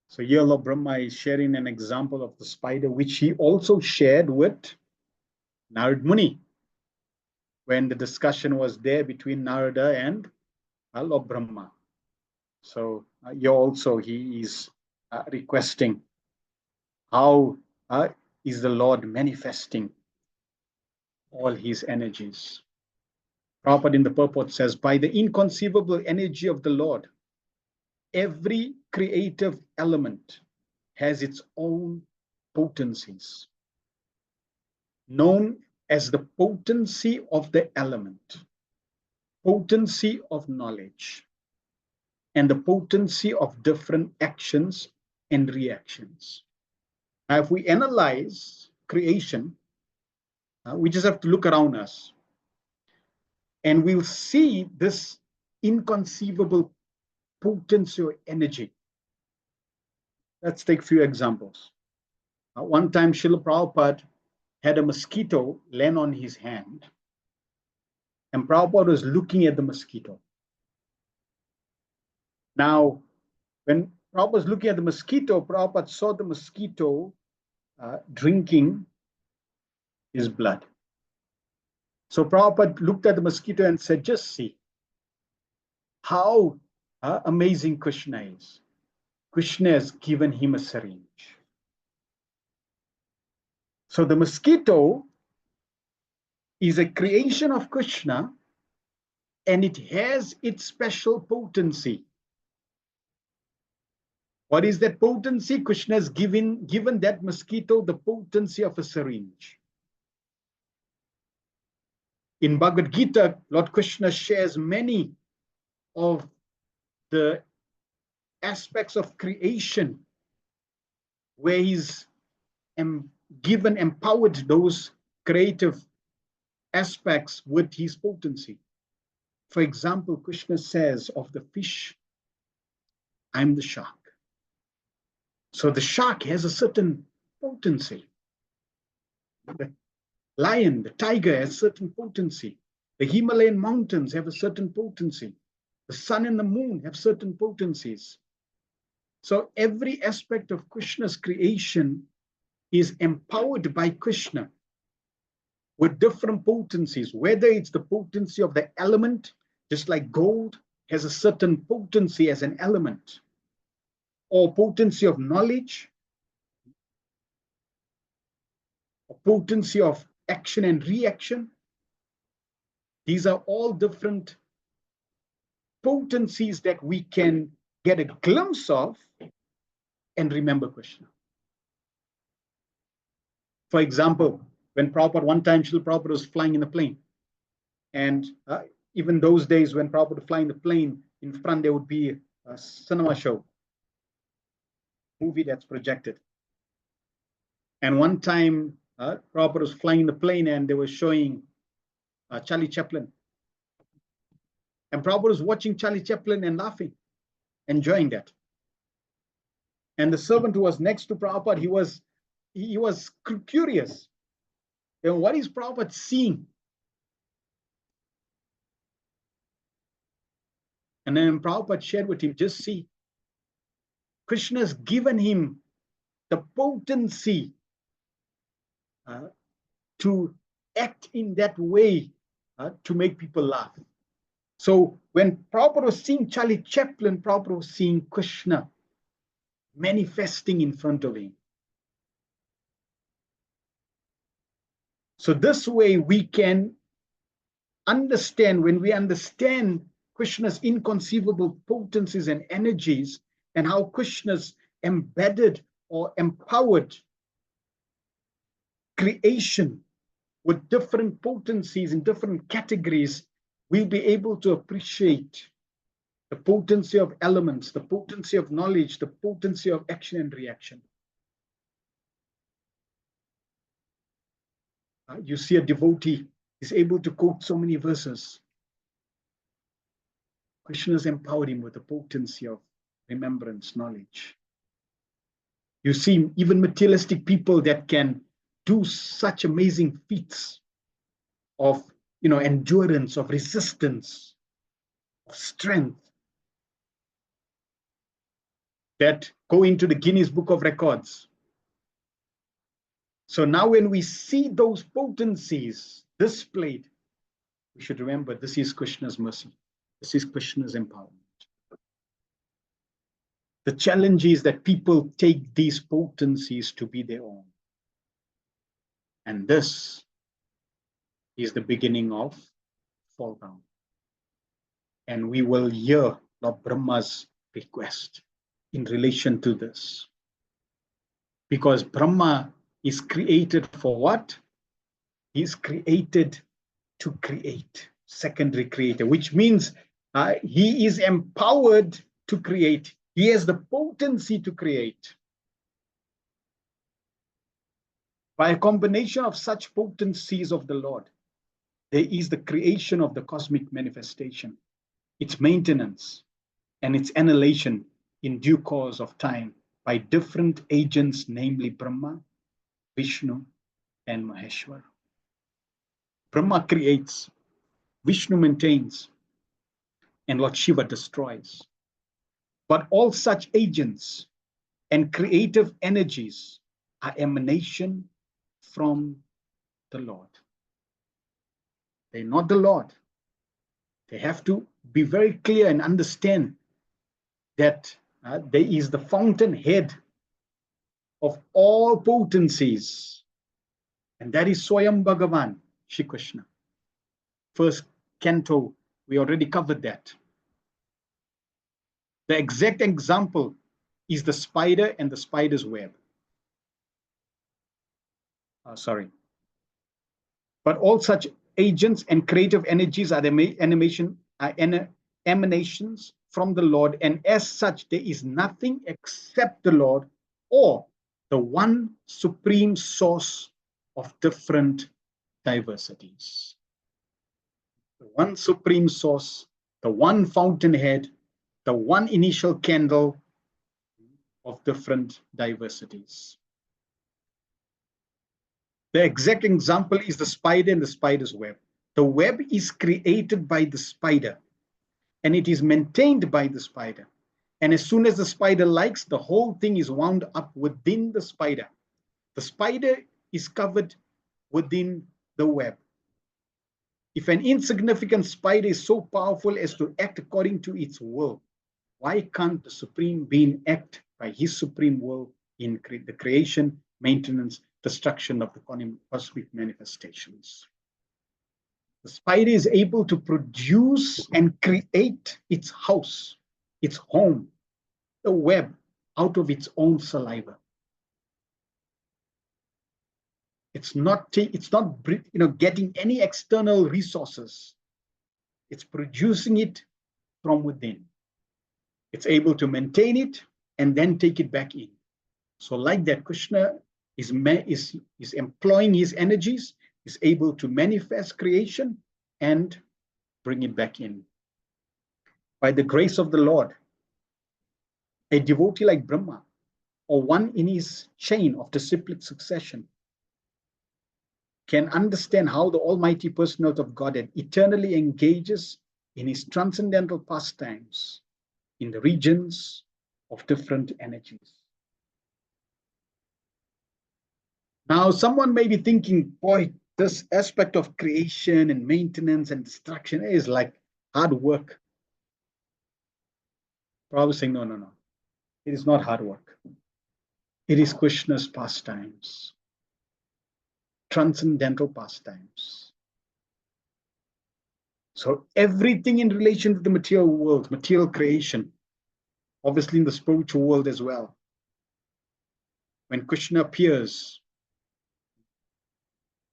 So here Lord Brahma is sharing an example of the spider, which he also shared with Narad Muni when the discussion was there between Narada and Lord Brahma. So here also he is requesting how is the Lord manifesting all his energies. Prabhupada in the purport says, by the inconceivable energy of the Lord, every creative element has its own potencies, known as the potency of the element, potency of knowledge, and the potency of different actions and reactions. Now, if we analyze creation, we just have to look around us, and we'll see this inconceivable potency or energy. Let's take a few examples. One time, Srila Prabhupada had a mosquito land on his hand, and Prabhupada was looking at the mosquito. Now, when Prabhupada was looking at the mosquito, Prabhupada saw the mosquito drinking his blood. So Prabhupada looked at the mosquito and said, just see how amazing Krishna is. Krishna has given him a syringe. So the mosquito is a creation of Krishna, and it has its special potency. What is that potency? Krishna has given that mosquito the potency of a syringe. In Bhagavad Gita, Lord Krishna shares many of the aspects of creation where he's empowered those creative aspects with his potency. For example, Krishna says of the fish, I'm the shark. So the shark has a certain potency. The lion, the tiger has certain potency. The Himalayan mountains have a certain potency. The sun and the moon have certain potencies. So every aspect of Krishna's creation is empowered by Krishna with different potencies, whether it's the potency of the element, just like gold has a certain potency as an element, or potency of knowledge, or potency of action and reaction. These are all different potencies that we can get a glimpse of and remember Krishna. For example, when Prabhupada, one time Srila Prabhupada was flying in a plane, and even those days when Prabhupada was flying the plane, in front there would be a cinema show, movie that's projected. And one time Prabhupada was flying the plane and they were showing Charlie Chaplin. And Prabhupada was watching Charlie Chaplin and laughing, enjoying that. And the servant who was next to Prabhupada, he was curious. And what is Prabhupada seeing? And then Prabhupada shared with him, just see, Krishna's given him the potency to act in that way to make people laugh. So when Prabhupada was seeing Charlie Chaplin, Prabhupada was seeing Krishna manifesting in front of him. So this way we can understand, when we understand Krishna's inconceivable potencies and energies, and how Krishna's embedded or empowered creation with different potencies in different categories, we'll be able to appreciate the potency of elements, the potency of knowledge, the potency of action and reaction. You see a devotee is able to quote so many verses. Krishna has empowered him with the potency of remembrance, knowledge. You see even materialistic people that can do such amazing feats of endurance, of resistance, of strength, that go into the Guinness Book of Records. So now when we see those potencies displayed, we should remember this is Krishna's mercy. This is Krishna's empowerment. The challenge is that people take these potencies to be their own. And this is the beginning of fall down. And we will hear Lord Brahma's request in relation to this. Because Brahma is created for what? He is created to create, secondary creator, which means he is empowered to create. He has the potency to create. By a combination of such potencies of the Lord, there is the creation of the cosmic manifestation, its maintenance, and its annihilation in due course of time by different agents, namely Brahma, Vishnu, and Maheshwara. Brahma creates, Vishnu maintains, and Lord Shiva destroys. But all such agents and creative energies are emanation from the Lord. They're not the Lord. They have to be very clear and understand that there is the fountainhead of all potencies, and that is Swayam Bhagavan, Shri Krishna. First canto, we already covered that. The exact example is the spider and the spider's web. But all such agents and creative energies are emanations from the Lord, and as such, there is nothing except the Lord or the one supreme source of different diversities. The one supreme source, the one fountainhead, the one initial candle of different diversities. The exact example is the spider and the spider's web. The web is created by the spider and it is maintained by the spider. And as soon as the spider likes, the whole thing is wound up within the spider. The spider is covered within the web. If an insignificant spider is so powerful as to act according to its will, why can't the Supreme Being act by his supreme will in the creation, maintenance, destruction of the cosmic manifestations? The spider is able to produce and create its house, its home, the web, out of its own saliva. It's not getting any external resources. It's producing it from within. It's able to maintain it and then take it back in. So like that, Krishna is employing his energies, is able to manifest creation and bring it back in. By the grace of the Lord, a devotee like Brahma, or one in his chain of disciplic succession, can understand how the Almighty Personality of Godhead eternally engages in his transcendental pastimes in the regions of different energies. Now, someone may be thinking, boy, this aspect of creation and maintenance and destruction is like hard work. Prabhupada is saying, no. It is not hard work. It is Krishna's pastimes, transcendental pastimes. So everything in relation to the material world, material creation, obviously in the spiritual world as well. When Krishna appears,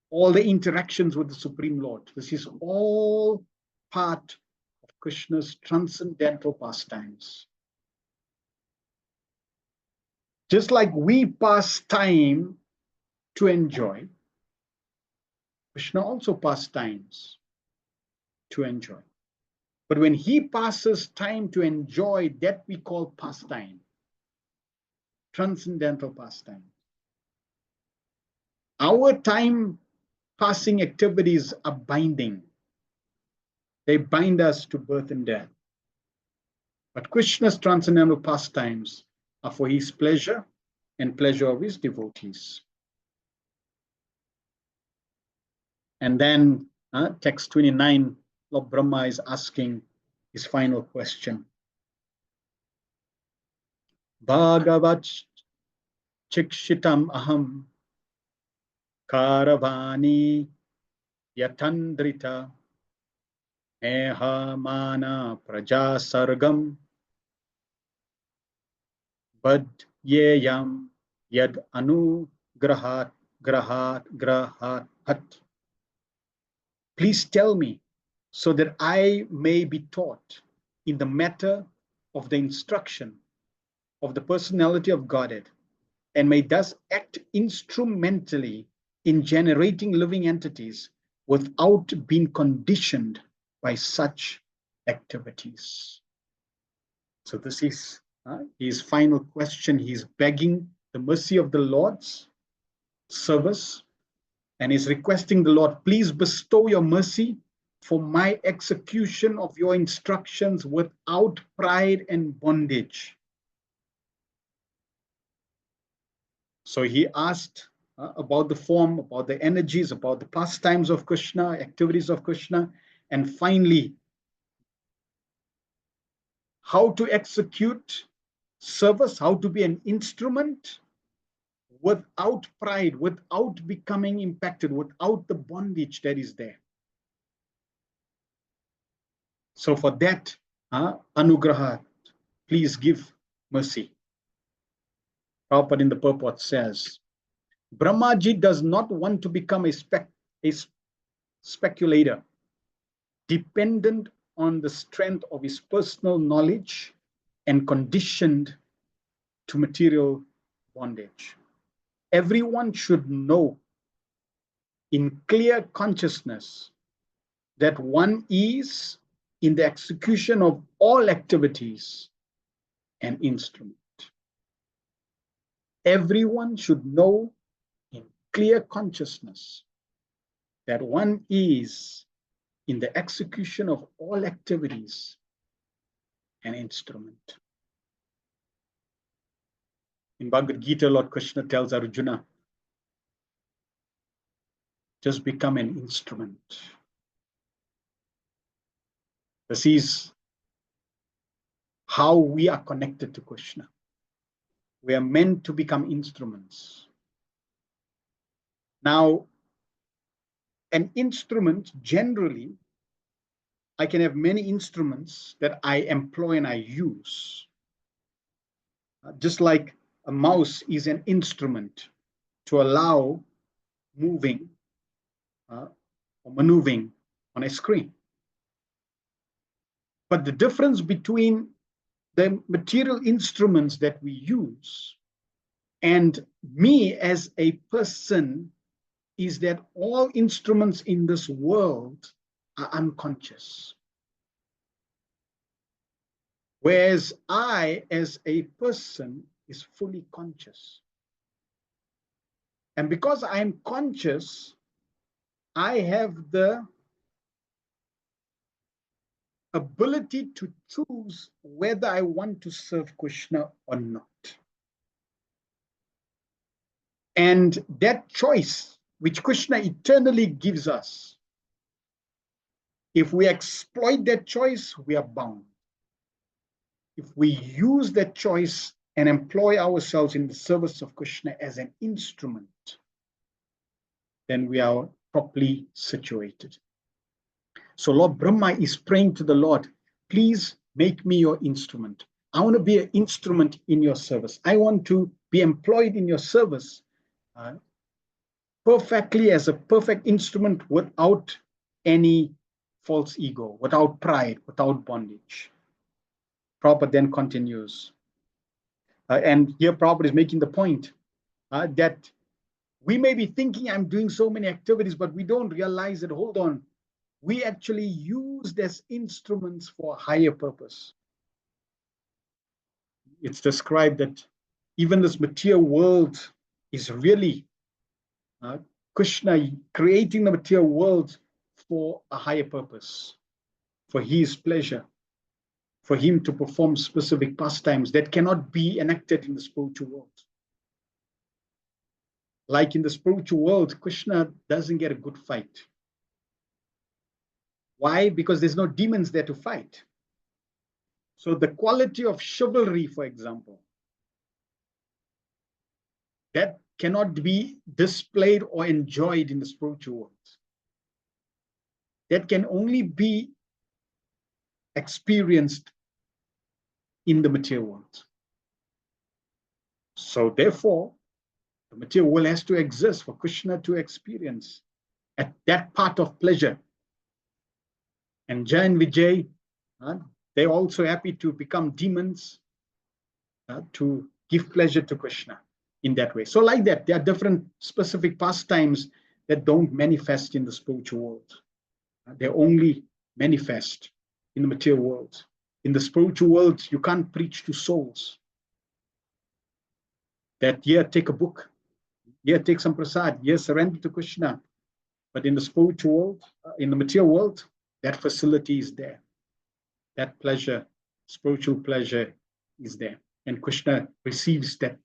all the interactions with the Supreme Lord, this is all part of Krishna's transcendental pastimes. Just like we pass time to enjoy, Krishna also passes times to enjoy. But when he passes time to enjoy, that we call pastime, transcendental pastime. Our time passing activities are binding. They bind us to birth and death. But Krishna's transcendental pastimes are for his pleasure and pleasure of his devotees. And then text 29, Lord Brahma is asking his final question. Bhagavat chikshitam aham karavani yatandrita eha mana praja sargam bad yeyam yad anu grahat hat. Please tell me so that I may be taught in the matter of the instruction of the personality of Godhead and may thus act instrumentally in generating living entities without being conditioned by such activities. So this is his final question. He's begging the mercy of the Lord's service and is requesting the Lord, please bestow your mercy for my execution of your instructions without pride and bondage. So he asked about the form, about the energies, about the pastimes of Krishna, activities of Krishna, and finally, how to execute service, how to be an instrument without pride, without becoming impacted, without the bondage that is there. So for that, anugraha, please give mercy. Prabhupada in the purport says, Brahmaji does not want to become a speculator, dependent on the strength of his personal knowledge and conditioned to material bondage. Everyone should know in clear consciousness that one is in the execution of all activities an instrument. Everyone should know in clear consciousness that one is in the execution of all activities an instrument. In Bhagavad Gita, Lord Krishna tells Arjuna, just become an instrument. This is how we are connected to Krishna. We are meant to become instruments. Now, an instrument, generally, I can have many instruments that I employ and I use. Just like a mouse is an instrument to allow moving or maneuvering on a screen. But the difference between the material instruments that we use and me as a person is that all instruments in this world are unconscious. Whereas I, as a person, is fully conscious. And because I'm conscious, I have the ability to choose whether I want to serve Krishna or not. And that choice, which Krishna eternally gives us, if we exploit that choice, we are bound. If we use that choice and employ ourselves in the service of Krishna as an instrument, then we are properly situated. So Lord Brahma is praying to the Lord, please make me your instrument. I want to be an instrument in your service. I want to be employed in your service perfectly as a perfect instrument without any false ego, without pride, without bondage. Prabhupada then continues. And here Prabhupada is making the point that we may be thinking I'm doing so many activities, but we don't realize that, hold on, we actually use these instruments for a higher purpose. It's described that even this material world is really Krishna creating the material world for a higher purpose, for his pleasure, for him to perform specific pastimes that cannot be enacted in the spiritual world. Like in the spiritual world, Krishna doesn't get a good fight. Why? Because there's no demons there to fight. So the quality of chivalry, for example, that cannot be displayed or enjoyed in the spiritual world. That can only be experienced in the material world. So therefore, the material world has to exist for Krishna to experience at that part of pleasure. And Jay and Vijay, they're also happy to become demons to give pleasure to Krishna in that way. So like that, there are different specific pastimes that don't manifest in the spiritual world. They only manifest in the material world. In the spiritual world, you can't preach to souls that, yeah, take a book, yeah, take some prasad, yeah, surrender to Krishna. But in the spiritual world, in the material world, that facility is there. That pleasure, spiritual pleasure is there. And Krishna receives that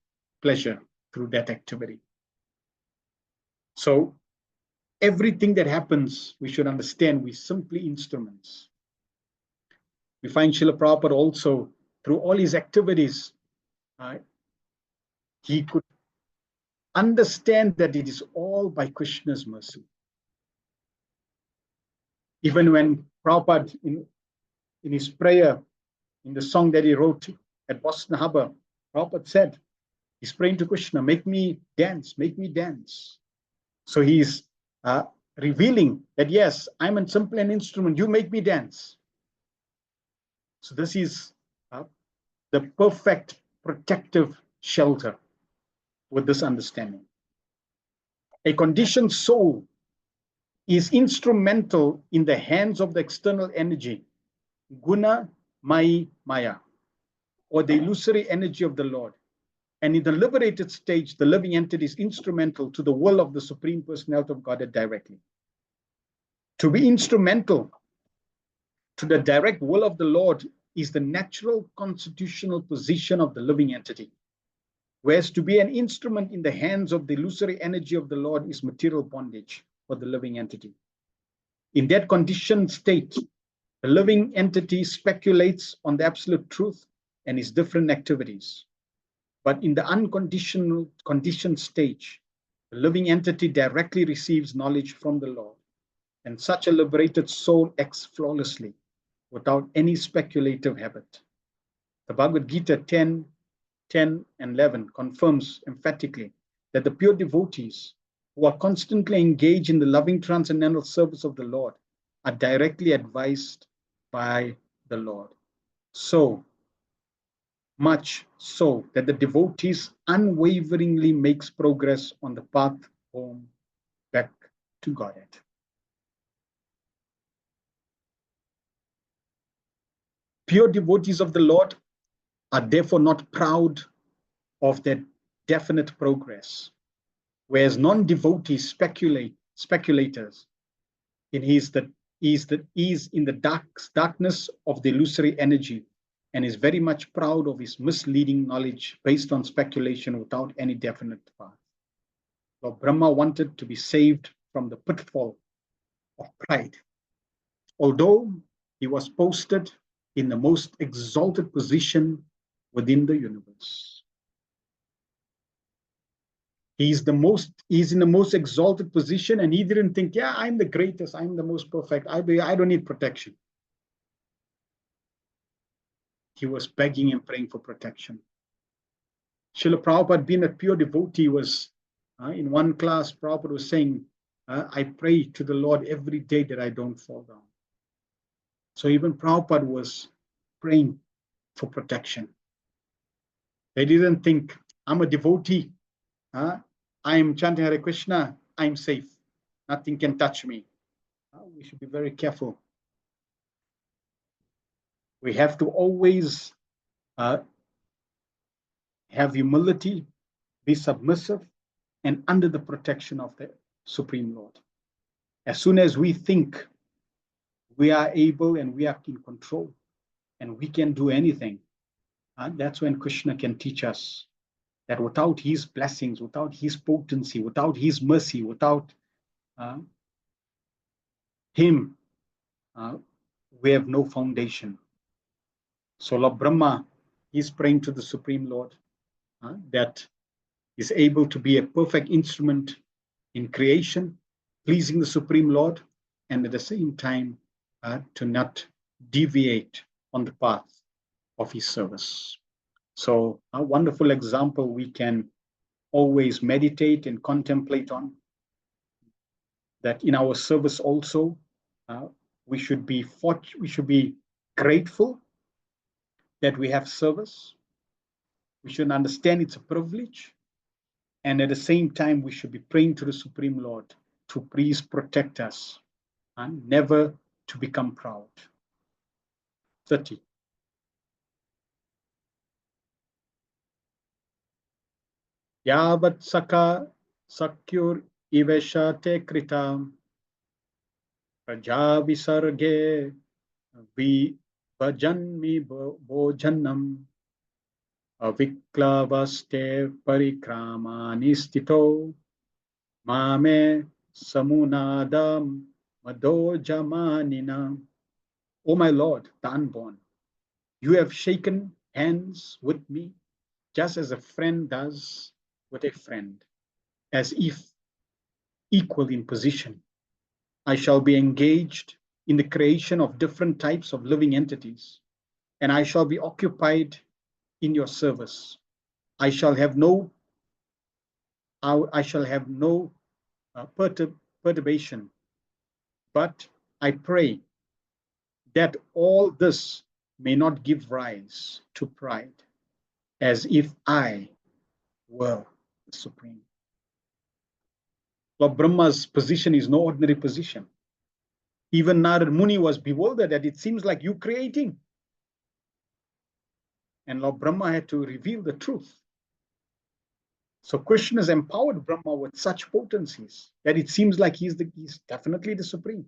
pleasure through that activity. So everything that happens, we should understand we're simply instruments. We find Srila Prabhupada also, through all his activities, he could understand that it is all by Krishna's mercy. Even when Prabhupada, in his prayer, in the song that he wrote at Boston Harbor, Prabhupada said, he's praying to Krishna, make me dance, make me dance. So he's revealing that, yes, I'm a simple an instrument, you make me dance. So this is the perfect protective shelter with this understanding. A conditioned soul is instrumental in the hands of the external energy, guna, maya, or the illusory energy of the Lord. And in the liberated stage, the living entity is instrumental to the will of the Supreme Personality of Godhead directly. To be instrumental to the direct will of the Lord is the natural constitutional position of the living entity. Whereas to be an instrument in the hands of the illusory energy of the Lord is material bondage for the living entity. In that conditioned state, the living entity speculates on the absolute truth and its different activities. But in the conditioned stage, the living entity directly receives knowledge from the Lord, and such a liberated soul acts flawlessly without any speculative habit. The Bhagavad Gita 10 and 11 confirms emphatically that the pure devotees who are constantly engaged in the loving transcendental service of the Lord are directly advised by the Lord. So much so that the devotees unwaveringly makes progress on the path home back to Godhead. Pure devotees of the Lord are therefore not proud of their definite progress, whereas non-devotees speculators in in the darkness of the illusory energy and is very much proud of his misleading knowledge based on speculation without any definite path. Lord Brahma wanted to be saved from the pitfall of pride. Although he was posted in the most exalted position within the universe. He's in the most exalted position, and he didn't think, yeah, I'm the greatest, I'm the most perfect, I don't need protection. He was begging and praying for protection. Srila Prabhupada, being a pure devotee, was in one class, Prabhupada was saying, I pray to the Lord every day that I don't fall down. So even Prabhupada was praying for protection. They didn't think, I'm a devotee, I'm chanting Hare Krishna, I'm safe. Nothing can touch me. We should be very careful. We have to always have humility, be submissive, and under the protection of the Supreme Lord. As soon as we think we are able and we are in control and we can do anything, that's when Krishna can teach us that without his blessings, without his potency, without his mercy, without him, we have no foundation. So Lord Brahma is praying to the Supreme Lord that is able to be a perfect instrument in creation, pleasing the Supreme Lord, and at the same time to not deviate on the path of his service. So a wonderful example we can always meditate and contemplate on, that in our service also we should be grateful that we have service. We should understand it's a privilege, and at the same time we should be praying to the Supreme Lord to please protect us and never to become proud. 30. Yavat sakyur iveshate kritam praja visarge vi bhajanmi bhojanam aviklavaste parikramani stito mame samunadam madojamanina. O my Lord, the unborn, you have shaken hands with me just as a friend does with a friend, as if equal in position. I shall be engaged in the creation of different types of living entities, and I shall be occupied in your service. I shall have no I shall have no perturbation, but I pray that all this may not give rise to pride, as if I were the supreme. Lord Brahma's position is no ordinary position. Even Narad Muni was bewildered that it seems like you creating. And Lord Brahma had to reveal the truth. So Krishna has empowered Brahma with such potencies that it seems like he's definitely the supreme.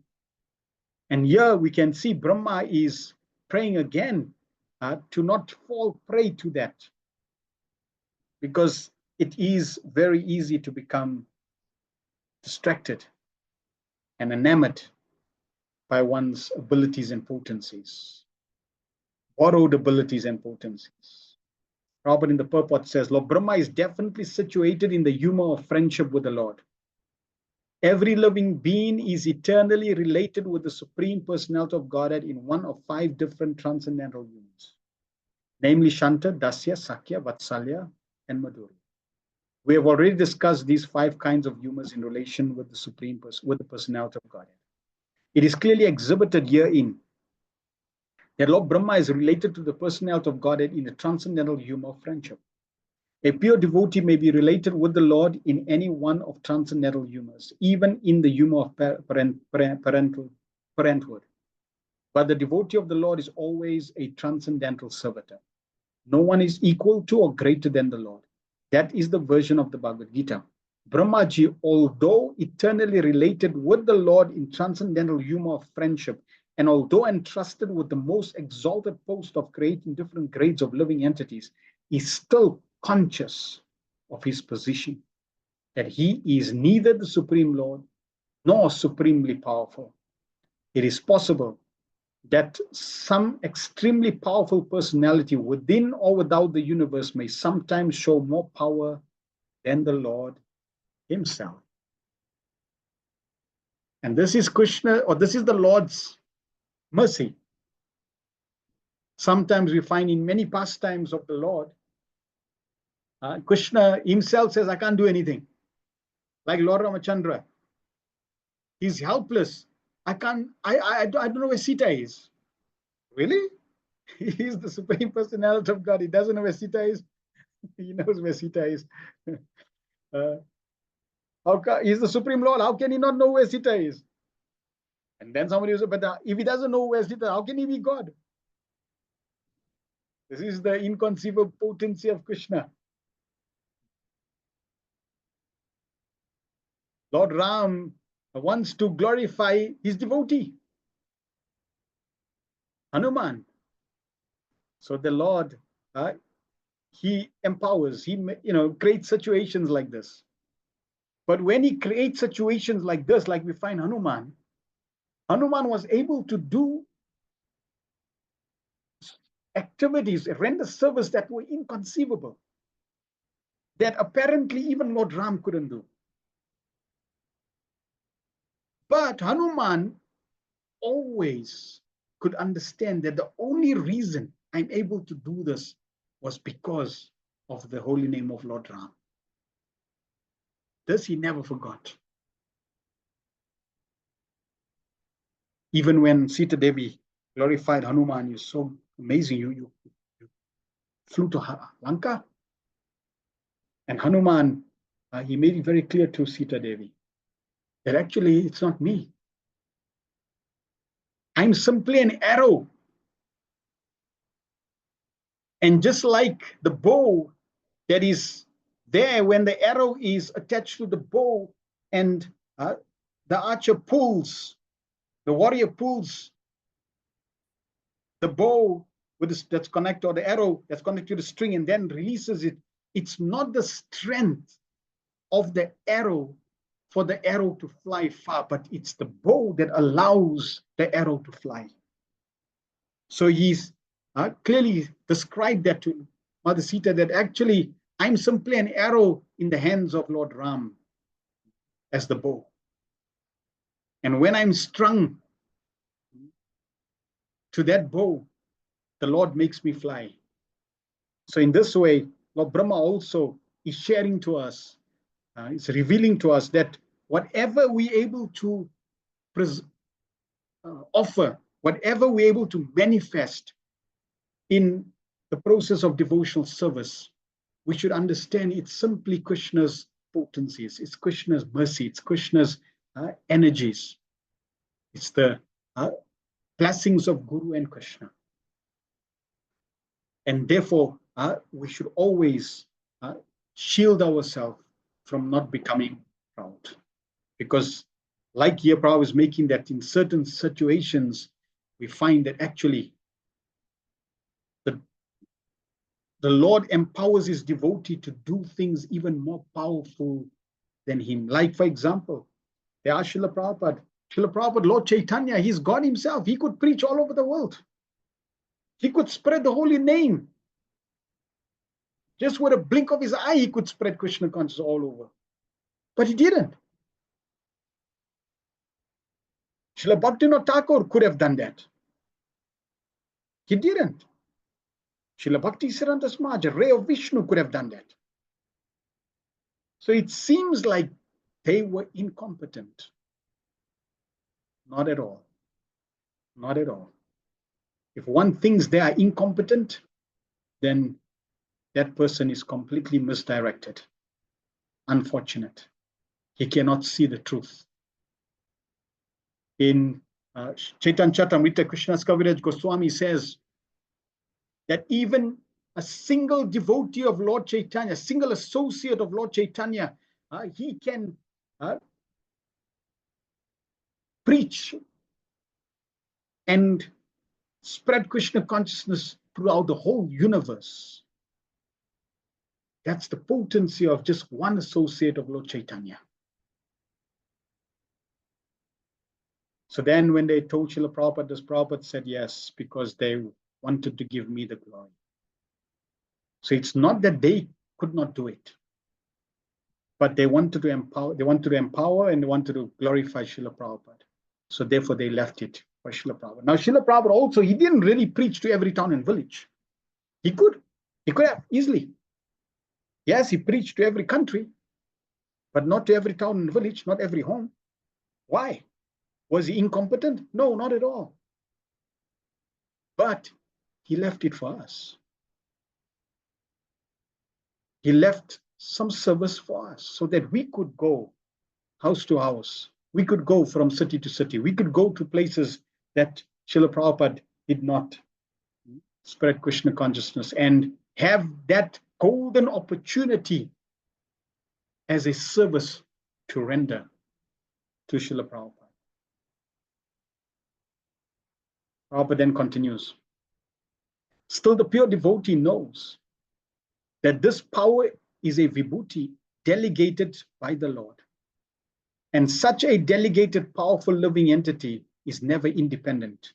And here we can see Brahma is praying again to not fall prey to that, because it is very easy to become distracted and enamored by one's abilities and potencies, borrowed abilities and potencies. Robert in the purport says, Lord Brahma is definitely situated in the humor of friendship with the Lord. Every living being is eternally related with the Supreme Personality of Godhead in one of 5 different transcendental humors, namely Shanta, Dasya, Sakya, Vatsalya, and Madhurya. We have already discussed these 5 kinds of humors in relation with the Supreme Person, with the Personality of Godhead. It is clearly exhibited herein that Lord Brahma is related to the Personality of Godhead in the transcendental humor of friendship. A pure devotee may be related with the Lord in any one of transcendental humors, even in the humor of parenthood. But the devotee of the Lord is always a transcendental servitor. No one is equal to or greater than the Lord. That is the version of the Bhagavad Gita. Brahmaji, although eternally related with the Lord in transcendental humor of friendship, and although entrusted with the most exalted post of creating different grades of living entities, is still conscious of his position, that he is neither the Supreme Lord nor supremely powerful. It is possible that some extremely powerful personality within or without the universe may sometimes show more power than the Lord himself. And this is Krishna, or this is the Lord's mercy. Sometimes we find in many pastimes of the Lord, Krishna himself says, I can't do anything. Like Lord Ramachandra, he's helpless. I don't know where Sita is. Really? He's the Supreme Personality of God. He doesn't know where Sita is. He knows where Sita is. He's the Supreme Lord. How can he not know where Sita is? And then somebody will say, but if he doesn't know where Sita, how can he be God? This is the inconceivable potency of Krishna. Lord Ram wants to glorify his devotee, Hanuman. So the Lord, he empowers, he creates situations like this. But when he creates situations like this, like we find Hanuman was able to do activities, render service that were inconceivable, that apparently even Lord Ram couldn't do. But Hanuman always could understand that the only reason I'm able to do this was because of the holy name of Lord Ram. This he never forgot. Even when Sita Devi glorified Hanuman, you're so amazing. You flew to Lanka. And Hanuman, he made it very clear to Sita Devi that actually it's not me. I'm simply an arrow. And just like the bow that is there, when the arrow is attached to the bow and the archer pulls, the warrior pulls the bow with this, that's connected, or the arrow that's connected to the string and then releases it, it's not the strength of the arrow for the arrow to fly far, but it's the bow that allows the arrow to fly. So he's clearly described that to Mother Sita, that actually I'm simply an arrow in the hands of Lord Ram as the bow. And when I'm strung to that bow, the Lord makes me fly. So in this way, Lord Brahma also is sharing to us, is revealing to us that whatever we're able to offer, whatever we're able to manifest in the process of devotional service, we should understand it's simply Krishna's potencies, it's Krishna's mercy, it's Krishna's energies. It's the blessings of Guru and Krishna. And therefore, we should always shield ourselves from not becoming proud. Because like here Prabhupada is making that in certain situations, we find that actually the Lord empowers his devotee to do things even more powerful than him. Like, for example, there are Srila Prabhupada, Lord Chaitanya, he's God himself. He could preach all over the world. He could spread the holy name. Just with a blink of his eye, he could spread Krishna consciousness all over. But he didn't. Srila Bhaktivinoda Thakur could have done that. He didn't. Srila Bhakti Siddhanta Samaj, a ray of Vishnu, could have done that. So it seems like they were incompetent. Not at all. Not at all. If one thinks they are incompetent, then that person is completely misdirected. Unfortunate. He cannot see the truth. In Chaitanya Charitamrita, Krishnadas Kaviraj Goswami says that even a single devotee of Lord Chaitanya, a single associate of Lord Chaitanya, he can preach and spread Krishna consciousness throughout the whole universe. That's the potency of just one associate of Lord Chaitanya. So then when they told Srila Prabhupada this, Prabhupada said yes, because they wanted to give me the glory. So it's not that they could not do it, but they wanted to empower, and they wanted to glorify Srila Prabhupada. So therefore they left it for Srila Prabhupada. Now Srila Prabhupada also, he didn't really preach to every town and village. He could have easily. Yes, he preached to every country, but not to every town and village, not every home. Why? Was he incompetent? No, not at all. But he left it for us. He left some service for us so that we could go house to house. We could go from city to city. We could go to places that Srila Prabhupada did not spread Krishna consciousness and have that golden opportunity as a service to render to Srila Prabhupada. Prabhupada then continues. Still, the pure devotee knows that this power is a vibhuti delegated by the Lord. And such a delegated, powerful living entity is never independent.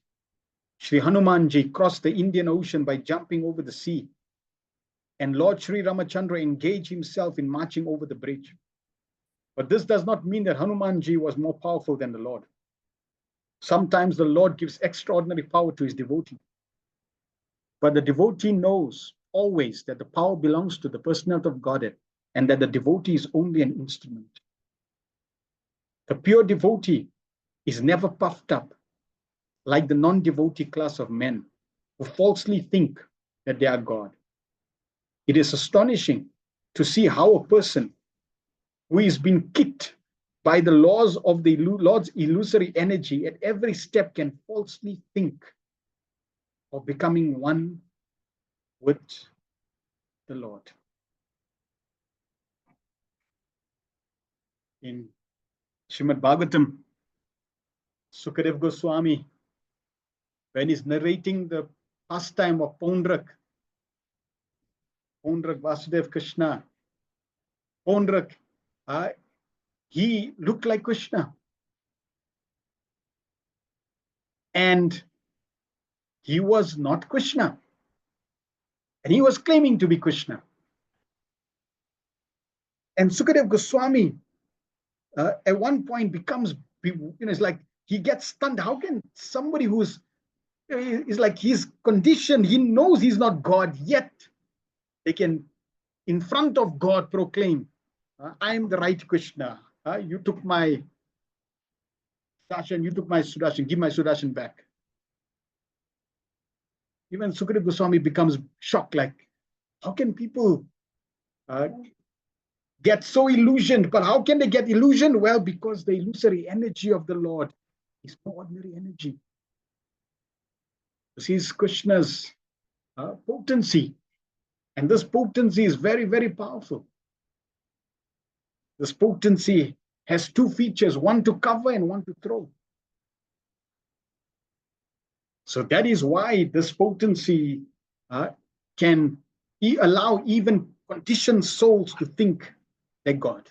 Sri Hanumanji crossed the Indian Ocean by jumping over the sea. And Lord Sri Ramachandra engaged himself in marching over the bridge. But this does not mean that Hanumanji was more powerful than the Lord. Sometimes the Lord gives extraordinary power to his devotee. But the devotee knows always that the power belongs to the personality of Godhead and that the devotee is only an instrument. The pure devotee is never puffed up like the non-devotee class of men who falsely think that they are God. It is astonishing to see how a person who is being kicked by the laws of the Lord's illusory energy at every step can falsely think of becoming one with the Lord. In Srimad Bhagavatam, Sukadev Goswami, when he's narrating the pastime of Pondrak Vasudev Krishna. Pondrak, he looked like Krishna. And he was not Krishna. And he was claiming to be Krishna. And Sukadev Goswami at one point becomes, it's like he gets stunned. How can somebody who's like he's conditioned, he knows he's not God, yet they can, in front of God, proclaim, I'm the right Krishna. You took my darshan, you took my sudarshan, give my sudarshan back. Even Sukadev Goswami becomes shocked, like, how can people get so illusioned? But how can they get illusioned? Well, because the illusory energy of the Lord is no ordinary energy. This is Krishna's potency. And this potency is very, very powerful. This potency has two features, one to cover and one to throw. So that is why this potency can allow even conditioned souls to think like God.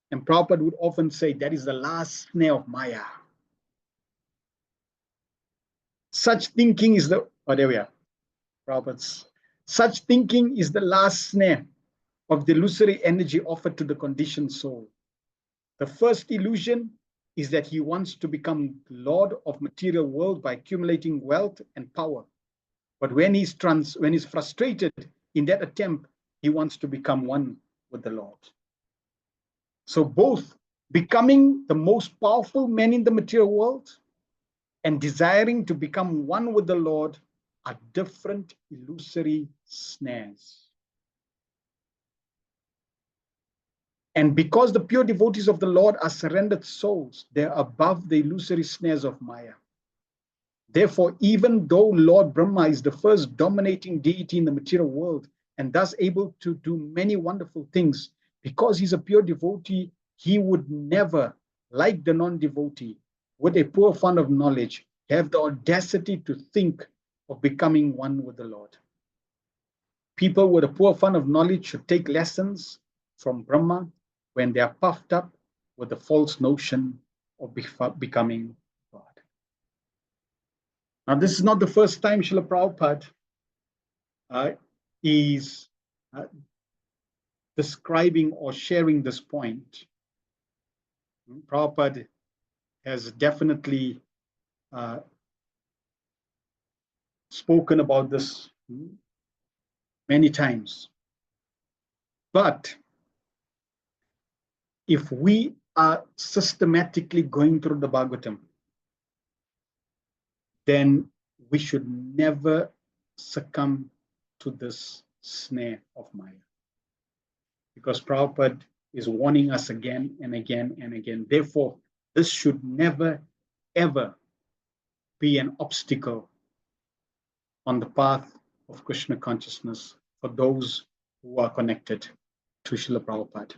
And Prabhupada would often say that is the last snare of Maya. Such thinking is the, there we are, Prabhupada's. Such thinking is the last snare of the illusory energy offered to the conditioned soul. The first illusion is that he wants to become lord of material world by accumulating wealth and power. But when he's frustrated in that attempt, he wants to become one with the Lord. So both becoming the most powerful man in the material world and desiring to become one with the Lord are different illusory snares. And because the pure devotees of the Lord are surrendered souls, they're above the illusory snares of Maya. Therefore, even though Lord Brahma is the first dominating deity in the material world and thus able to do many wonderful things, because he's a pure devotee, he would never, like the non-devotee, with a poor fund of knowledge, have the audacity to think of becoming one with the Lord. People with a poor fund of knowledge should take lessons from Brahma when they are puffed up with the false notion of becoming God. Now, this is not the first time Srila Prabhupada is describing or sharing this point. Prabhupada has definitely spoken about this many times. But if we are systematically going through the Bhagavatam, then we should never succumb to this snare of Maya. Because Prabhupada is warning us again and again and again. Therefore, this should never, ever be an obstacle on the path of Krishna consciousness for those who are connected to Srila Prabhupada.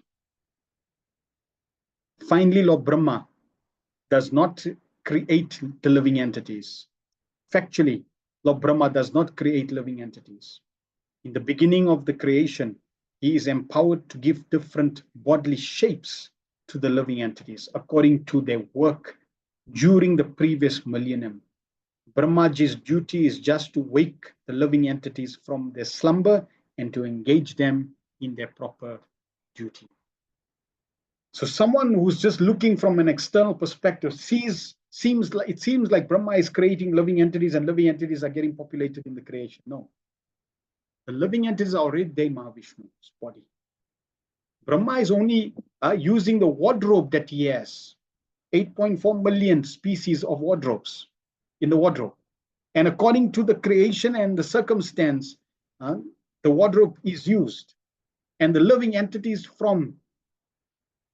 Finally, Lord Brahma does not create the living entities. Factually, Lord Brahma does not create living entities. In the beginning of the creation, he is empowered to give different bodily shapes to the living entities according to their work during the previous millennium. Brahmaji's duty is just to wake the living entities from their slumber and to engage them in their proper duty. So someone who's just looking from an external perspective seems like Brahma is creating living entities and living entities are getting populated in the creation. No. The living entities are already there in Mahavishnu's body. Brahma is only using the wardrobe that he has. 8.4 million species of wardrobes in the wardrobe. And according to the creation and the circumstance, the wardrobe is used. And the living entities from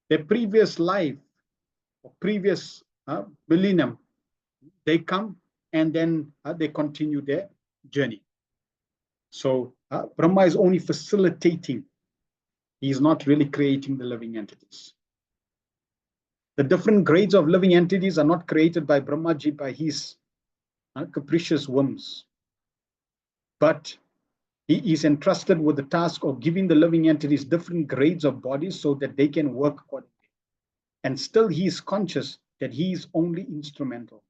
their previous life or previous millennium, they come and then they continue their journey. So Brahma is only facilitating. He is not really creating the living entities. The different grades of living entities are not created by Brahmaji by his capricious whims. but he is entrusted with the task of giving the living entities different grades of bodies so that they can work accordingly. And still he is conscious that he is only instrumental,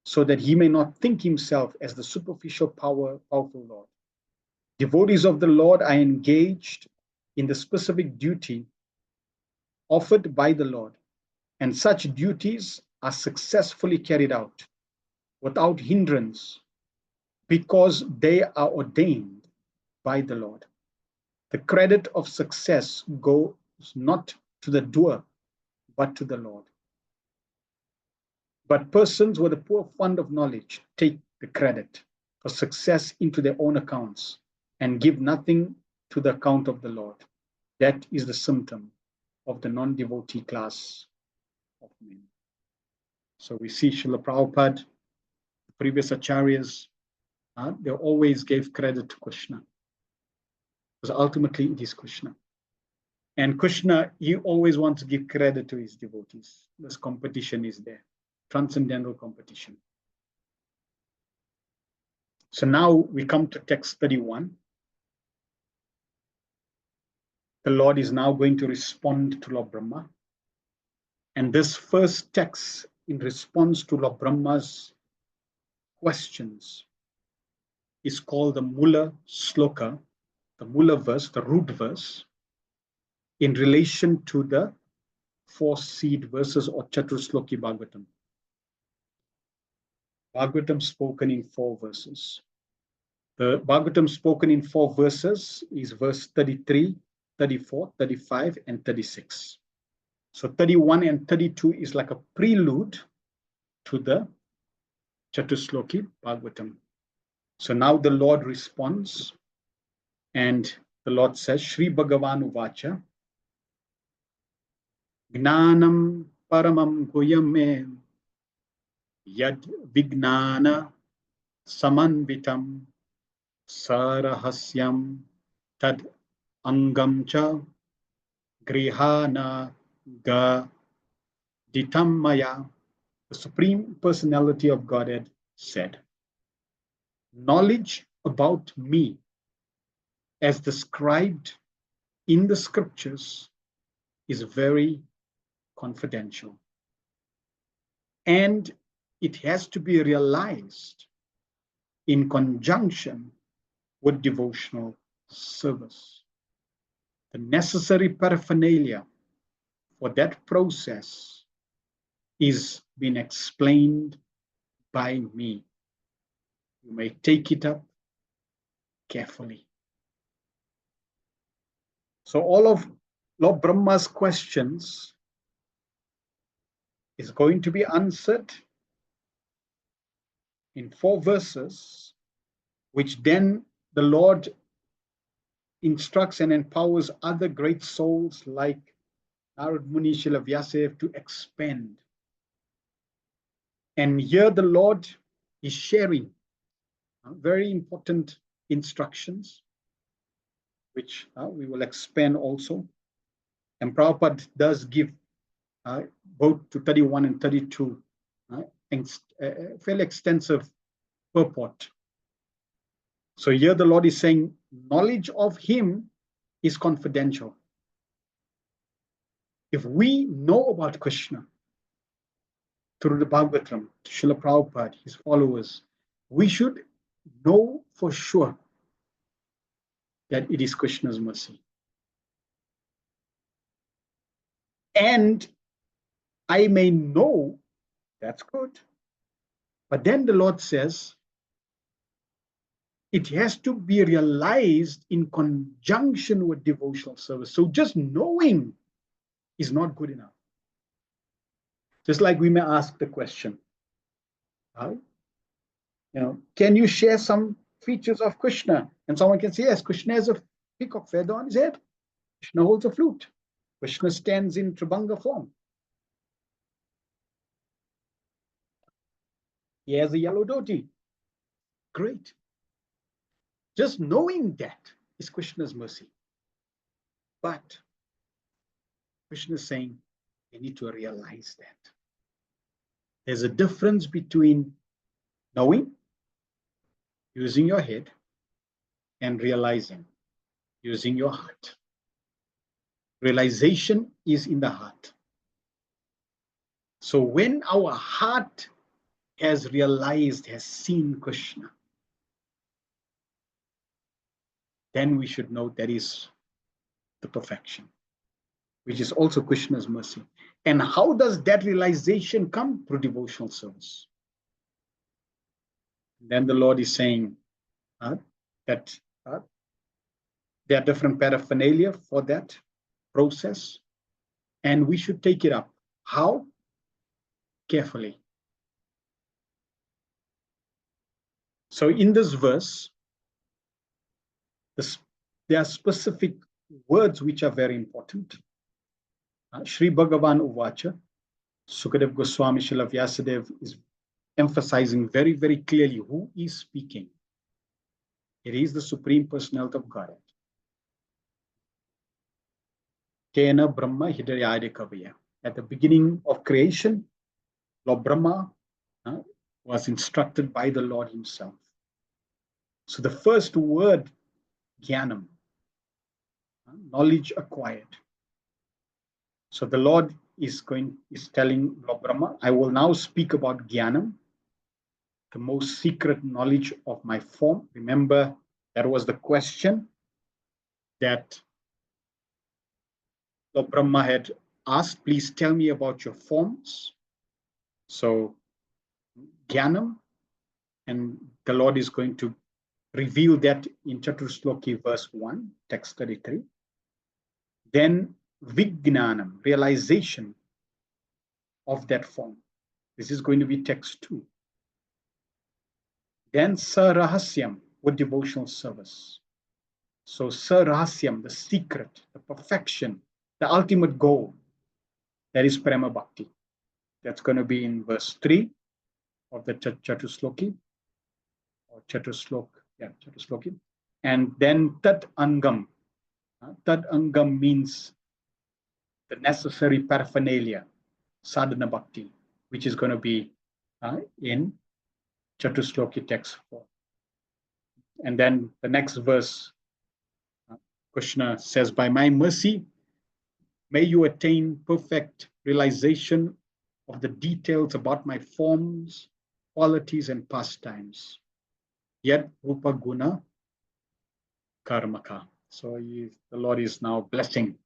so that he may not think himself as the superficial powerful Lord. Devotees of the Lord are engaged in the specific duty offered by the Lord, and such duties are successfully carried out without hindrance because they are ordained by the Lord. The credit of success goes not to the doer, but to the Lord. But persons with a poor fund of knowledge take the credit for success into their own accounts and give nothing to the account of the Lord. That is the symptom of the non-devotee class of men. So we see Srila Prabhupada, the previous acharyas, they always gave credit to Krishna, because ultimately it is Krishna. And Krishna, he always wants to give credit to his devotees. This competition is there, transcendental competition. So now we come to text 31. The Lord is now going to respond to Lord Brahma. And this first text in response to Lord Brahma's questions is called the Mula Sloka, the Mula verse, the root verse, in relation to the 4 seed verses or Chatusloki Bhagavatam. Bhagavatam spoken in 4 verses. The Bhagavatam spoken in 4 verses is verse 33, 34, 35, and 36. So 31 and 32 is like a prelude to the Chatusloki Bhagavatam. So now the Lord responds, and the Lord says, Shri Bhagavan Uvacha, Gnanam Paramam Guyame Yad Vignana Samanvitam Sarahasyam Tad Angam Cha Grihana Ga Ditam Maya. The Supreme Personality of Godhead said, knowledge about me as described in the scriptures is very confidential, and it has to be realized in conjunction with devotional service. The necessary paraphernalia for that process is being explained by me. You may take it up carefully. So all of Lord Brahma's questions is going to be answered in 4 verses, which then the Lord instructs and empowers other great souls like Narad Muni, Srila Vyasadeva to expand. And here the Lord is sharing very important instructions, which we will expand also. And Prabhupada does give both to 31 and 32 fairly extensive purport. So here the Lord is saying, knowledge of him is confidential. If we know about Krishna through the Bhagavatam, Srila Prabhupada, his followers, we should know for sure that it is Krishna's mercy. And I may know, that's good. But then the Lord says, it has to be realized in conjunction with devotional service. So just knowing is not good enough. Just like we may ask the question, can you share some features of Krishna? And someone can say, yes, Krishna has a peacock feather on his head. Krishna holds a flute. Krishna stands in Tribhanga form. He has a yellow dhoti. Great. Just knowing that is Krishna's mercy. But Krishna is saying, you need to realize that. There's a difference between knowing, using your head, and realizing using your heart. Realization is in the heart. So when our heart has realized, has seen Krishna, then we should know that is the perfection, which is also Krishna's mercy. And how does that realization come? Through devotional service. Then the Lord is saying that there are different paraphernalia for that process, and we should take it up. How? Carefully. So in this verse, there are specific words which are very important. Sri Bhagavan Uvacha, Sukadev Goswami Srila Vyasadeva is emphasizing very, very clearly who is speaking. It is the Supreme Personality of Godhead. Kena Brahma Hidayaya Kavaya. At the beginning of creation, Lord Brahma was instructed by the Lord himself. So the first word, Jnanam, knowledge acquired. So the Lord is telling Lord Brahma, I will now speak about Jnanam, the most secret knowledge of my form. Remember, that was the question that Lord Brahma had asked, please tell me about your forms. So Jnanam, and the Lord is going to reveal that in Chatusloki verse 1, text 33. Then Vijnanam, realization of that form. This is going to be text 2. Then Sarahasyam, with devotional service. So Sarahasyam, the secret, the perfection, the ultimate goal, that is Prema Bhakti. That's going to be in verse 3 of the Chatusloki, or Chatusloki. And then Tat Angam. Tat Angam means the necessary paraphernalia, sadhana bhakti, which is going to be in Chatusloki text 4. And then the next verse, Krishna says, by my mercy, may you attain perfect realization of the details about my forms, qualities, and pastimes. Yet Rupa Guna Karmaka. So the Lord is now blessing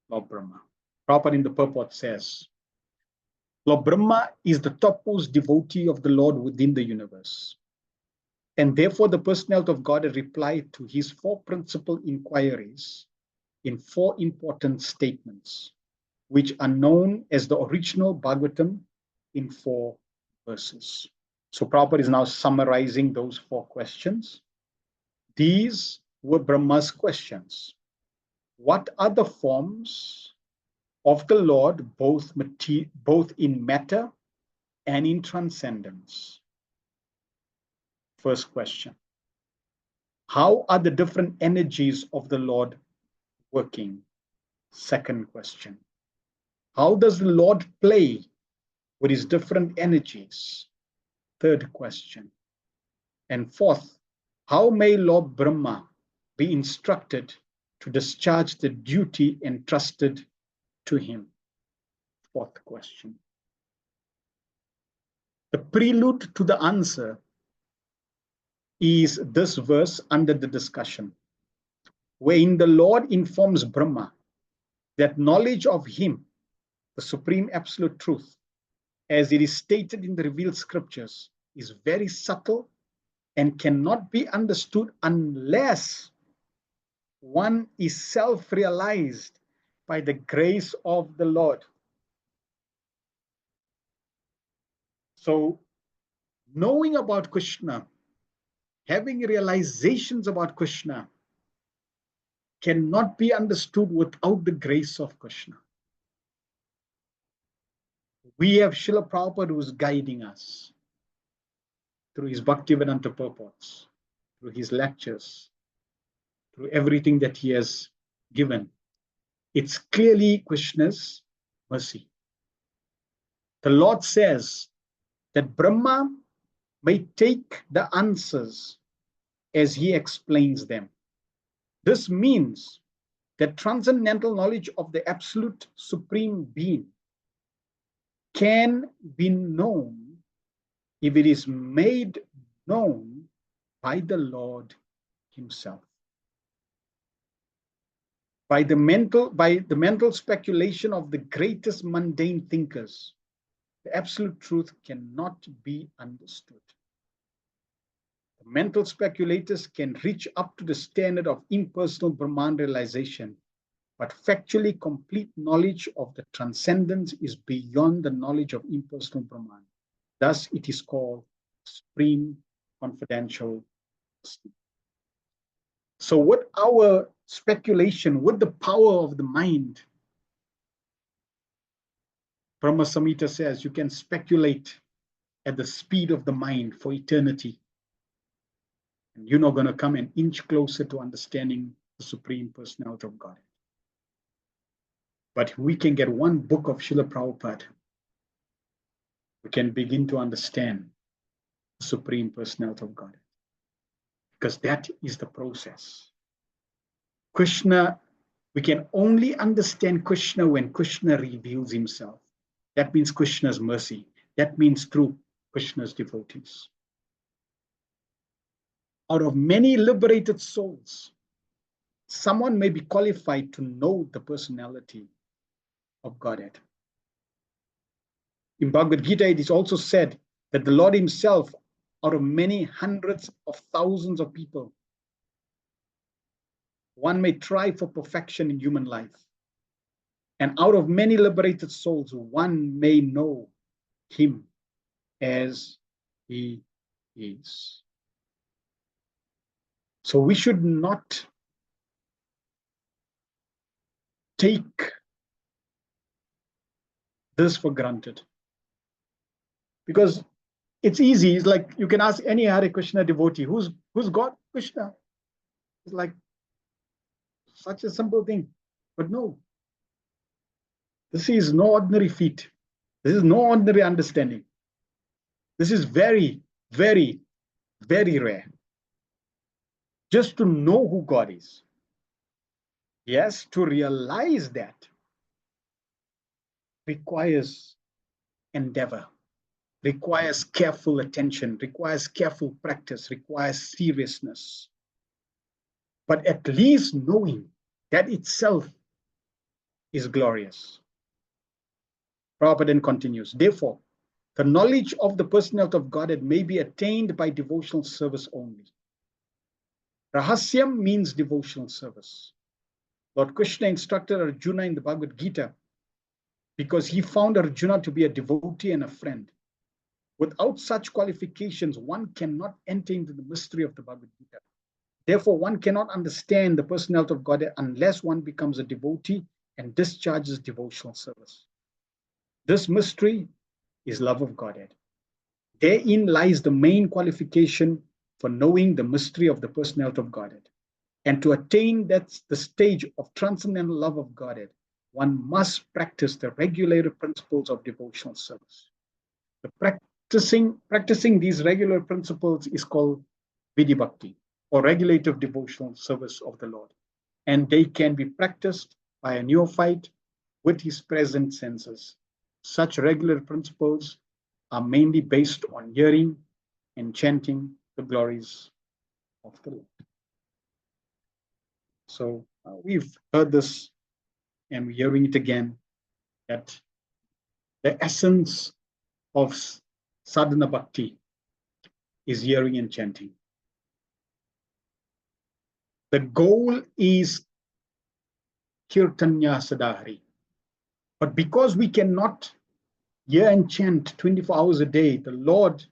Lord Brahma. Prabhupada in the purport says, Lord Brahma is the topmost devotee of the Lord within the universe. And therefore the personality of God has replied to his 4 principal inquiries in 4 important statements, which are known as the original Bhagavatam in 4 verses. So Prabhupada is now summarizing those 4 questions. These were Brahma's questions. What are the forms of the Lord, both in matter and in transcendence? First question. How are the different energies of the Lord working? Second question. How does the Lord play with his different energies? Third question. And fourth, how may Lord Brahma be instructed to discharge the duty entrusted to him? Fourth question. The prelude to the answer is this verse under the discussion, wherein the Lord informs Brahma that knowledge of him, the supreme absolute truth, as it is stated in the revealed scriptures, is very subtle and cannot be understood unless one is self-realized by the grace of the Lord. So knowing about Krishna, having realizations about Krishna, cannot be understood without the grace of Krishna. We have Srila Prabhupada who is guiding us through his Bhaktivedanta purports, through his lectures, through everything that he has given. It's clearly Krishna's mercy. The Lord says that Brahma may take the answers as he explains them. This means that transcendental knowledge of the absolute supreme being can be known if it is made known by the Lord himself. By the mental speculation of the greatest mundane thinkers, the absolute truth cannot be understood. The mental speculators can reach up to the standard of impersonal Brahman realization, but factually complete knowledge of the transcendence is beyond the knowledge of impersonal Brahman. Thus, it is called supreme confidential. So with our speculation, with the power of the mind, Brahma Samhita says you can speculate at the speed of the mind for eternity. And you're not going to come an inch closer to understanding the Supreme Personality of God. But if we can get one book of Srila Prabhupada, we can begin to understand the Supreme Personality of God. Because that is the process. Krishna, we can only understand Krishna when Krishna reveals himself. That means Krishna's mercy. That means through Krishna's devotees. Out of many liberated souls, someone may be qualified to know the personality of Godhead. In Bhagavad Gita, it is also said that the Lord himself, out of many hundreds of thousands of people, one may try for perfection in human life. And out of many liberated souls, one may know him as he is. So we should not take this for granted. Because it's easy. It's like you can ask any Hare Krishna devotee, who's God? Krishna. It's like such a simple thing. But no. This is no ordinary feat. This is no ordinary understanding. This is very, very, very rare. Just to know who God is. Yes, to realize that requires endeavor, requires careful attention, requires careful practice, requires seriousness. But at least knowing that itself is glorious. Prabhupada then continues, therefore, the knowledge of the personality of Godhead may be attained by devotional service only. Rahasyam means devotional service. Lord Krishna instructed Arjuna in the Bhagavad Gita because he found Arjuna to be a devotee and a friend. Without such qualifications, one cannot enter into the mystery of the Bhagavad Gita. Therefore, one cannot understand the personality of God unless one becomes a devotee and discharges devotional service. This mystery is love of Godhead. Therein lies the main qualification for knowing the mystery of the personality of Godhead. And to attain the stage of transcendental love of Godhead, one must practice the regulative principles of devotional service. The practicing these regular principles is called Vidhi Bhakti, or regulative devotional service of the Lord. And they can be practiced by a neophyte with his present senses. Such regular principles are mainly based on hearing and chanting the glories of the Lord. So we've heard this and we're hearing it again, that the essence of sadhana bhakti is hearing and chanting. The goal is kirtanya sadahari. But because we cannot hear and chant 24 hours a day, the Lord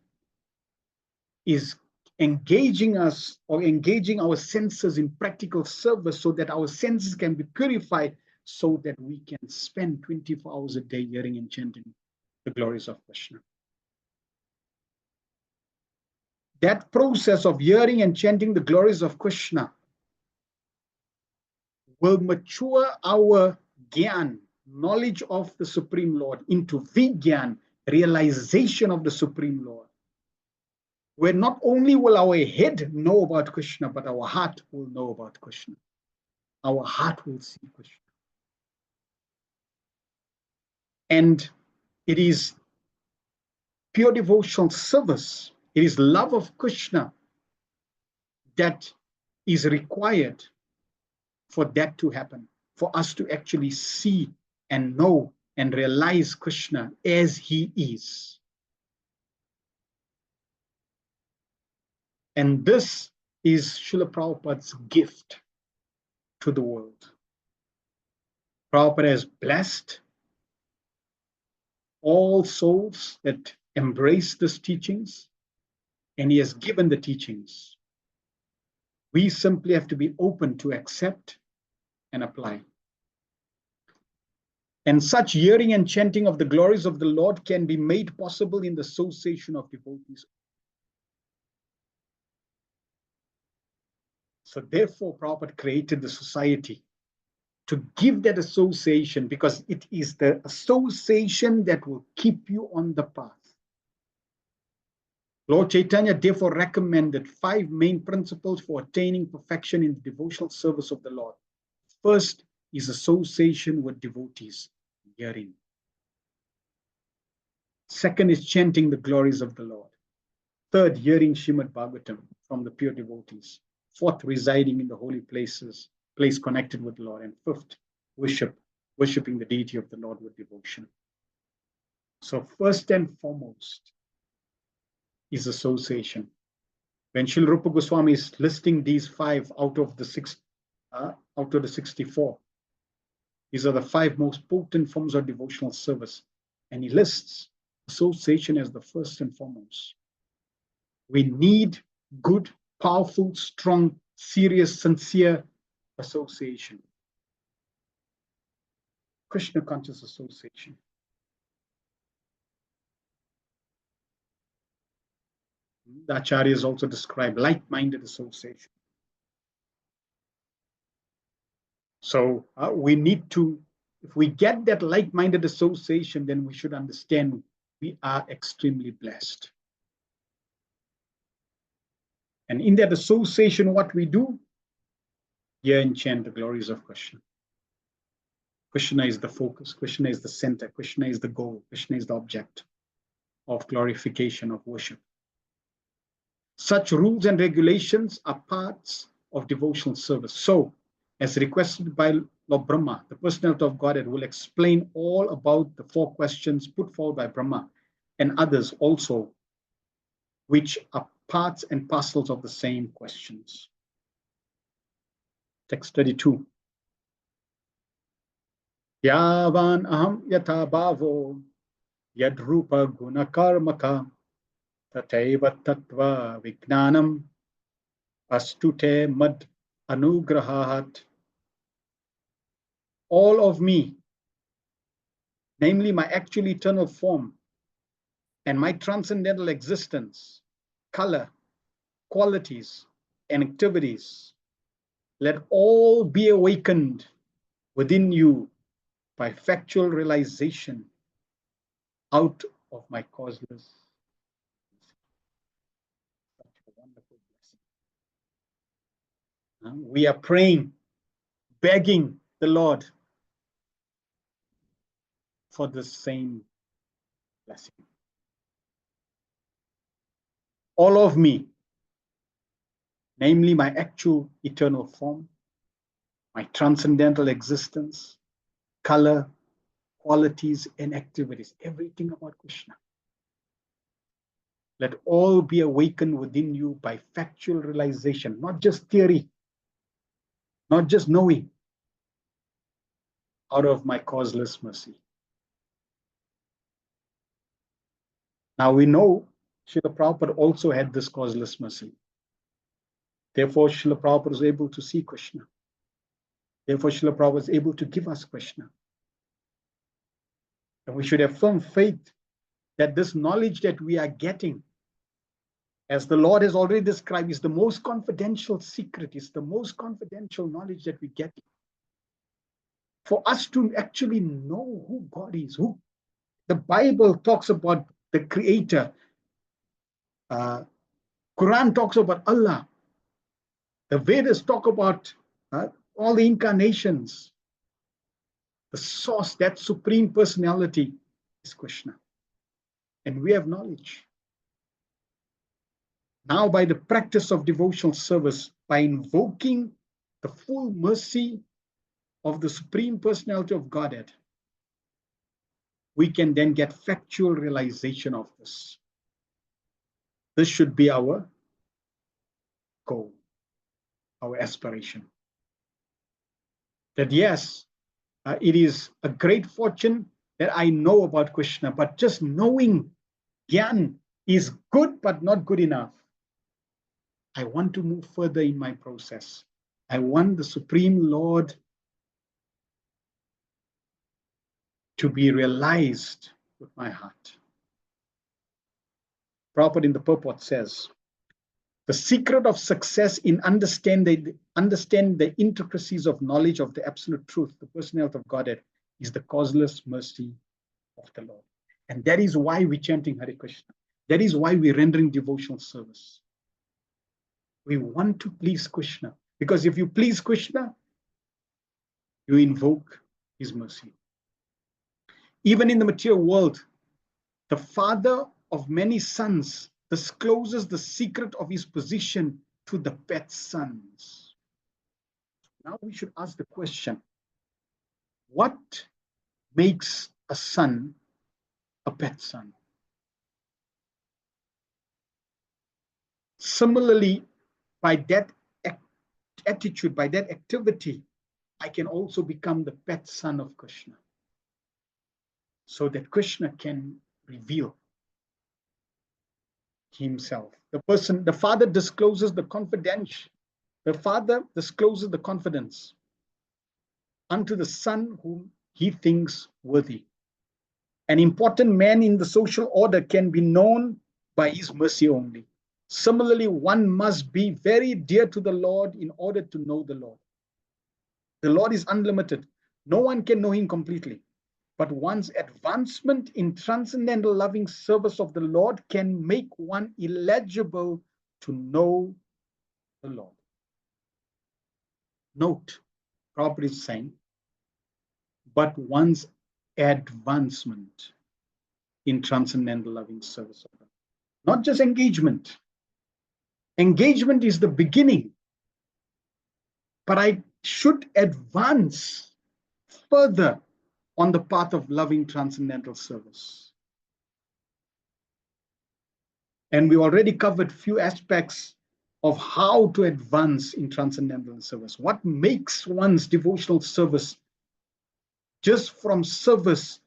is engaging us or engaging our senses in practical service so that our senses can be purified so that we can spend 24 hours a day hearing and chanting the glories of Krishna. That process of hearing and chanting the glories of Krishna will mature our gyan, knowledge of the Supreme Lord, into vigyan, realization of the Supreme Lord. where not only will our head know about Krishna, but our heart will know about Krishna. Our heart will see Krishna. And it is pure devotional service. It is love of Krishna that is required for that to happen, for us to actually see and know and realize Krishna as he is. And this is Srila Prabhupada's gift to the world. Prabhupada has blessed all souls that embrace these teachings, and he has given the teachings. We simply have to be open to accept and apply. And such hearing and chanting of the glories of the Lord can be made possible in the association of devotees. So therefore, Prabhupada created the society to give that association, because it is the association that will keep you on the path. Lord Chaitanya therefore recommended 5 main principles for attaining perfection in the devotional service of the Lord. First is association with devotees, hearing. Second is chanting the glories of the Lord. Third, hearing Srimad Bhagavatam from the pure devotees. Fourth, residing in the holy places, place connected with the Lord. And fifth, worshiping the deity of the Lord with devotion. So first and foremost is association. When Srila Rupa Goswami is listing these 5 out of the 64, these are the 5 most potent forms of devotional service. And he lists association as the first and foremost. We need good, powerful, strong, serious, sincere association. Krishna conscious association. The Acharyas also describe like-minded association. So we need to, if we get that like-minded association, then we should understand we are extremely blessed. And in that association, what we do, hear and chant the glories of Krishna. Krishna is the focus, Krishna is the center, Krishna is the goal, Krishna is the object of glorification, of worship. Such rules and regulations are parts of devotional service. So, as requested by Lord Brahma, the personality of Godhead will explain all about the 4 questions put forward by Brahma and others also, which are parts and parcels of the same questions. Text 32. Yavan aham yata bhavo yadrupa gunakarmaka tataiva tattva vijnanam astute mad anugrahat. All of me, namely my actual eternal form and my transcendental existence, color, qualities, and activities, let all be awakened within you by factual realization out of my causeless. Such a wonderful blessing. We are praying, begging the Lord for the same blessing. All of me, namely my actual eternal form, my transcendental existence, color, qualities, and activities, everything about Krishna. Let all be awakened within you by factual realization, not just theory, not just knowing, out of my causeless mercy. Now we know Srila Prabhupada also had this causeless mercy. Therefore, Srila Prabhupada was able to see Krishna. Therefore, Srila Prabhupada was able to give us Krishna. And we should have firm faith that this knowledge that we are getting, as the Lord has already described, is the most confidential secret, is the most confidential knowledge that we get. For us to actually know who God is, who the Bible talks about the Creator Quran talks about Allah. The Vedas talk about all the incarnations. The source, that supreme personality, is Krishna. And we have knowledge. Now, by the practice of devotional service, by invoking the full mercy of the supreme personality of Godhead, we can then get factual realization of this. This should be our goal, our aspiration. That yes, it is a great fortune that I know about Krishna, but just knowing Gyan is good but not good enough. I want to move further in my process. I want the Supreme Lord to be realized with my heart. Prabhupada in the purport says, the secret of success in understand the intricacies of knowledge of the absolute truth, the personality of Godhead, is the causeless mercy of the Lord. And that is why we're chanting Hare Krishna. That is why we're rendering devotional service. We want to please Krishna, because if you please Krishna, you invoke his mercy. Even in the material world, the father of many sons discloses the secret of his position to the pet sons. Now we should ask the question, what makes a son a pet son? Similarly, by that attitude, by that activity, I can also become the pet son of Krishna, so that Krishna can reveal himself. The father discloses the confidence. The father discloses the confidence unto the son whom he thinks worthy. An important man in the social order can be known by his mercy only. Similarly, one must be very dear to the Lord in order to know the Lord. The Lord is unlimited. No one can know him completely. But one's advancement in transcendental loving service of the Lord can make one eligible to know the Lord. Note, Prabhupada is saying, but one's advancement in transcendental loving service of God. Not just engagement. Engagement is the beginning. But I should advance further on the path of loving transcendental service. And we already covered few aspects of how to advance in transcendental service. What makes one's devotional service just from service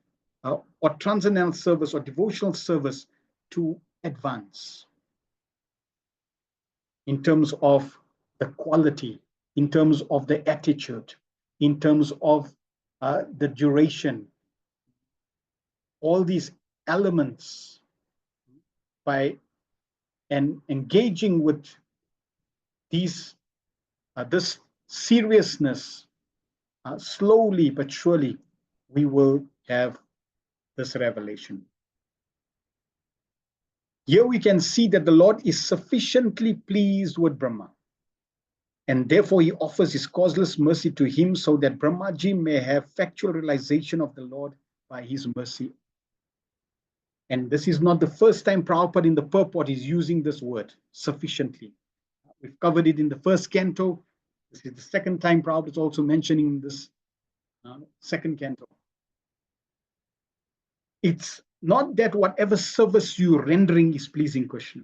or transcendental service or devotional service to advance in terms of the quality, in terms of the attitude, in terms of the duration, all these elements, by engaging with this seriousness, slowly but surely, we will have this revelation. Here we can see that the Lord is sufficiently pleased with Brahma, and therefore he offers his causeless mercy to him so that Brahmaji may have factual realization of the Lord by his mercy. And this is not the first time Prabhupada in the purport is using this word, sufficiently. We've covered it in the first canto. This is the second time Prabhupada is also mentioning this second canto. It's not that whatever service you're rendering is pleasing Krishna.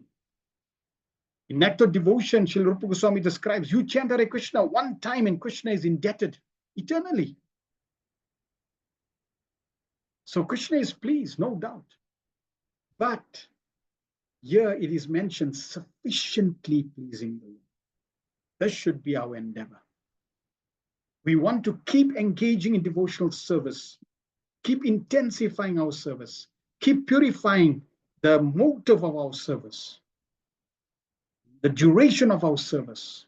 In Nectar Devotion, Srila Rupa Goswami describes, you chant Hare Krishna one time and Krishna is indebted eternally. So Krishna is pleased, no doubt. But here it is mentioned sufficiently pleasing the Lord. This should be our endeavor. We want to keep engaging in devotional service, keep intensifying our service, keep purifying the motive of our service, the duration of our service,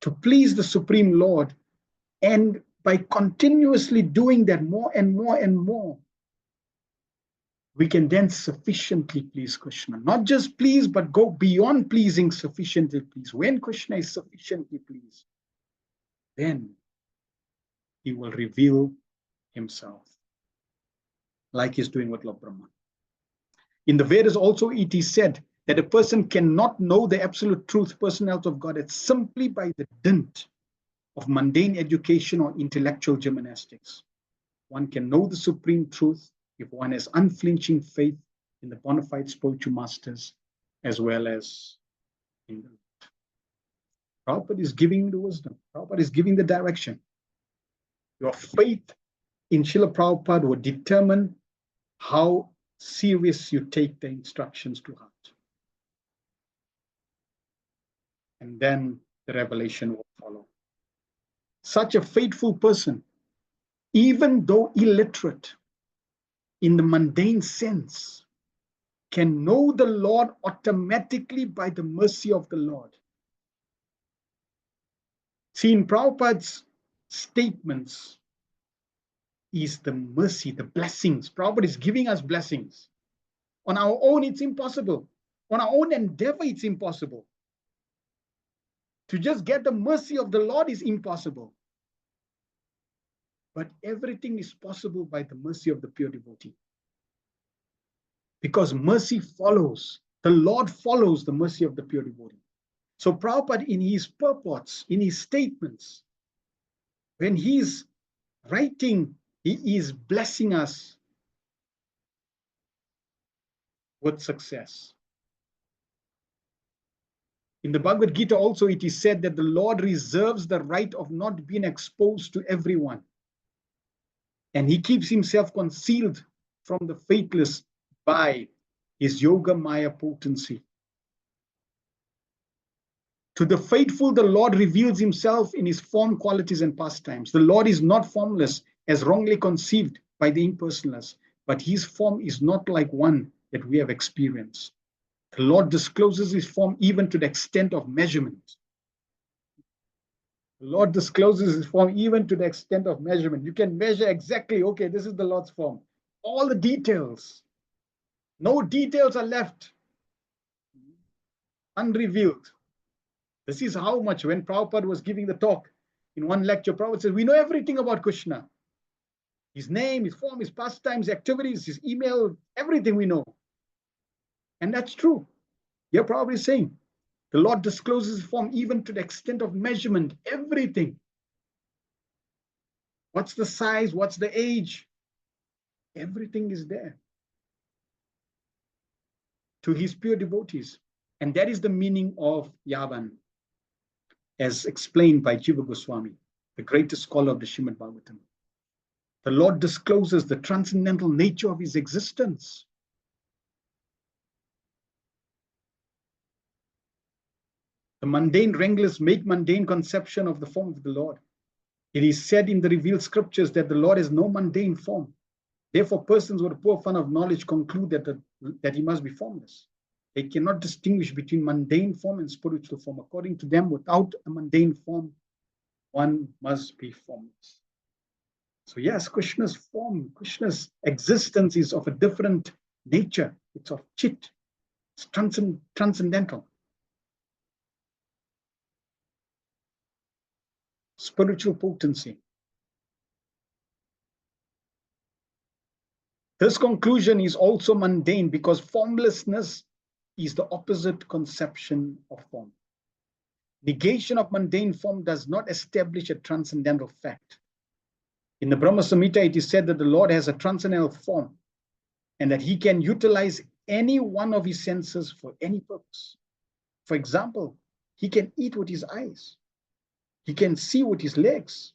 to please the Supreme Lord. And by continuously doing that more and more and more, we can then sufficiently please Krishna. Not just please, but go beyond pleasing, sufficiently please. When Krishna is sufficiently pleased, then he will reveal himself, like he's doing with Lord Brahma. In the Vedas also it is said that a person cannot know the absolute truth, personality of God, it's simply by the dint of mundane education or intellectual gymnastics. One can know the supreme truth if one has unflinching faith in the bona fide spiritual masters as well as in the Lord. Prabhupada is giving the wisdom. Prabhupada is giving the direction. Your faith in Srila Prabhupada will determine how serious you take the instructions to heart. And then the revelation will follow. Such a faithful person, even though illiterate in the mundane sense, can know the Lord automatically by the mercy of the Lord. See, in Prabhupada's statements is the mercy, the blessings. Prabhupada is giving us blessings. On our own, it's impossible. On our own endeavor, it's impossible. To just get the mercy of the Lord is impossible. But everything is possible by the mercy of the pure devotee. Because mercy follows. The Lord follows the mercy of the pure devotee. So Prabhupada, in his purports, in his statements, when he's writing, he is blessing us with success. In the Bhagavad Gita also it is said that the Lord reserves the right of not being exposed to everyone. And he keeps himself concealed from the faithless by his Yoga Maya potency. To the faithful, the Lord reveals himself in his form, qualities, and pastimes. The Lord is not formless, as wrongly conceived by the impersonalists, but his form is not like one that we have experienced. The Lord discloses his form even to the extent of measurement. The Lord discloses his form even to the extent of measurement. You can measure exactly, okay, this is the Lord's form. All the details. No details are left unrevealed. This is how much, when Prabhupada was giving the talk in one lecture, Prabhupada said, we know everything about Krishna. His name, his form, his pastimes, activities, his email, everything we know. And that's true. Here Prabhupada is saying, the Lord discloses his form even to the extent of measurement, everything. What's the size? What's the age? Everything is there to his pure devotees. And that is the meaning of Yavan, as explained by Jiva Goswami, the greatest scholar of the Srimad Bhagavatam. The Lord discloses the transcendental nature of his existence. The mundane wranglers make mundane conception of the form of the Lord. It is said in the revealed scriptures that the Lord has no mundane form. Therefore, persons with a poor fund of knowledge conclude that he must be formless. They cannot distinguish between mundane form and spiritual form. According to them, without a mundane form, one must be formless. So yes, Krishna's form, Krishna's existence is of a different nature. It's of chit. It's transcendental. Spiritual potency. This conclusion is also mundane because formlessness is the opposite conception of form. Negation of mundane form does not establish a transcendental fact. In the Brahma Samhita, it is said that the Lord has a transcendental form and that he can utilize any one of his senses for any purpose. For example, he can eat with his eyes. He can see with his legs.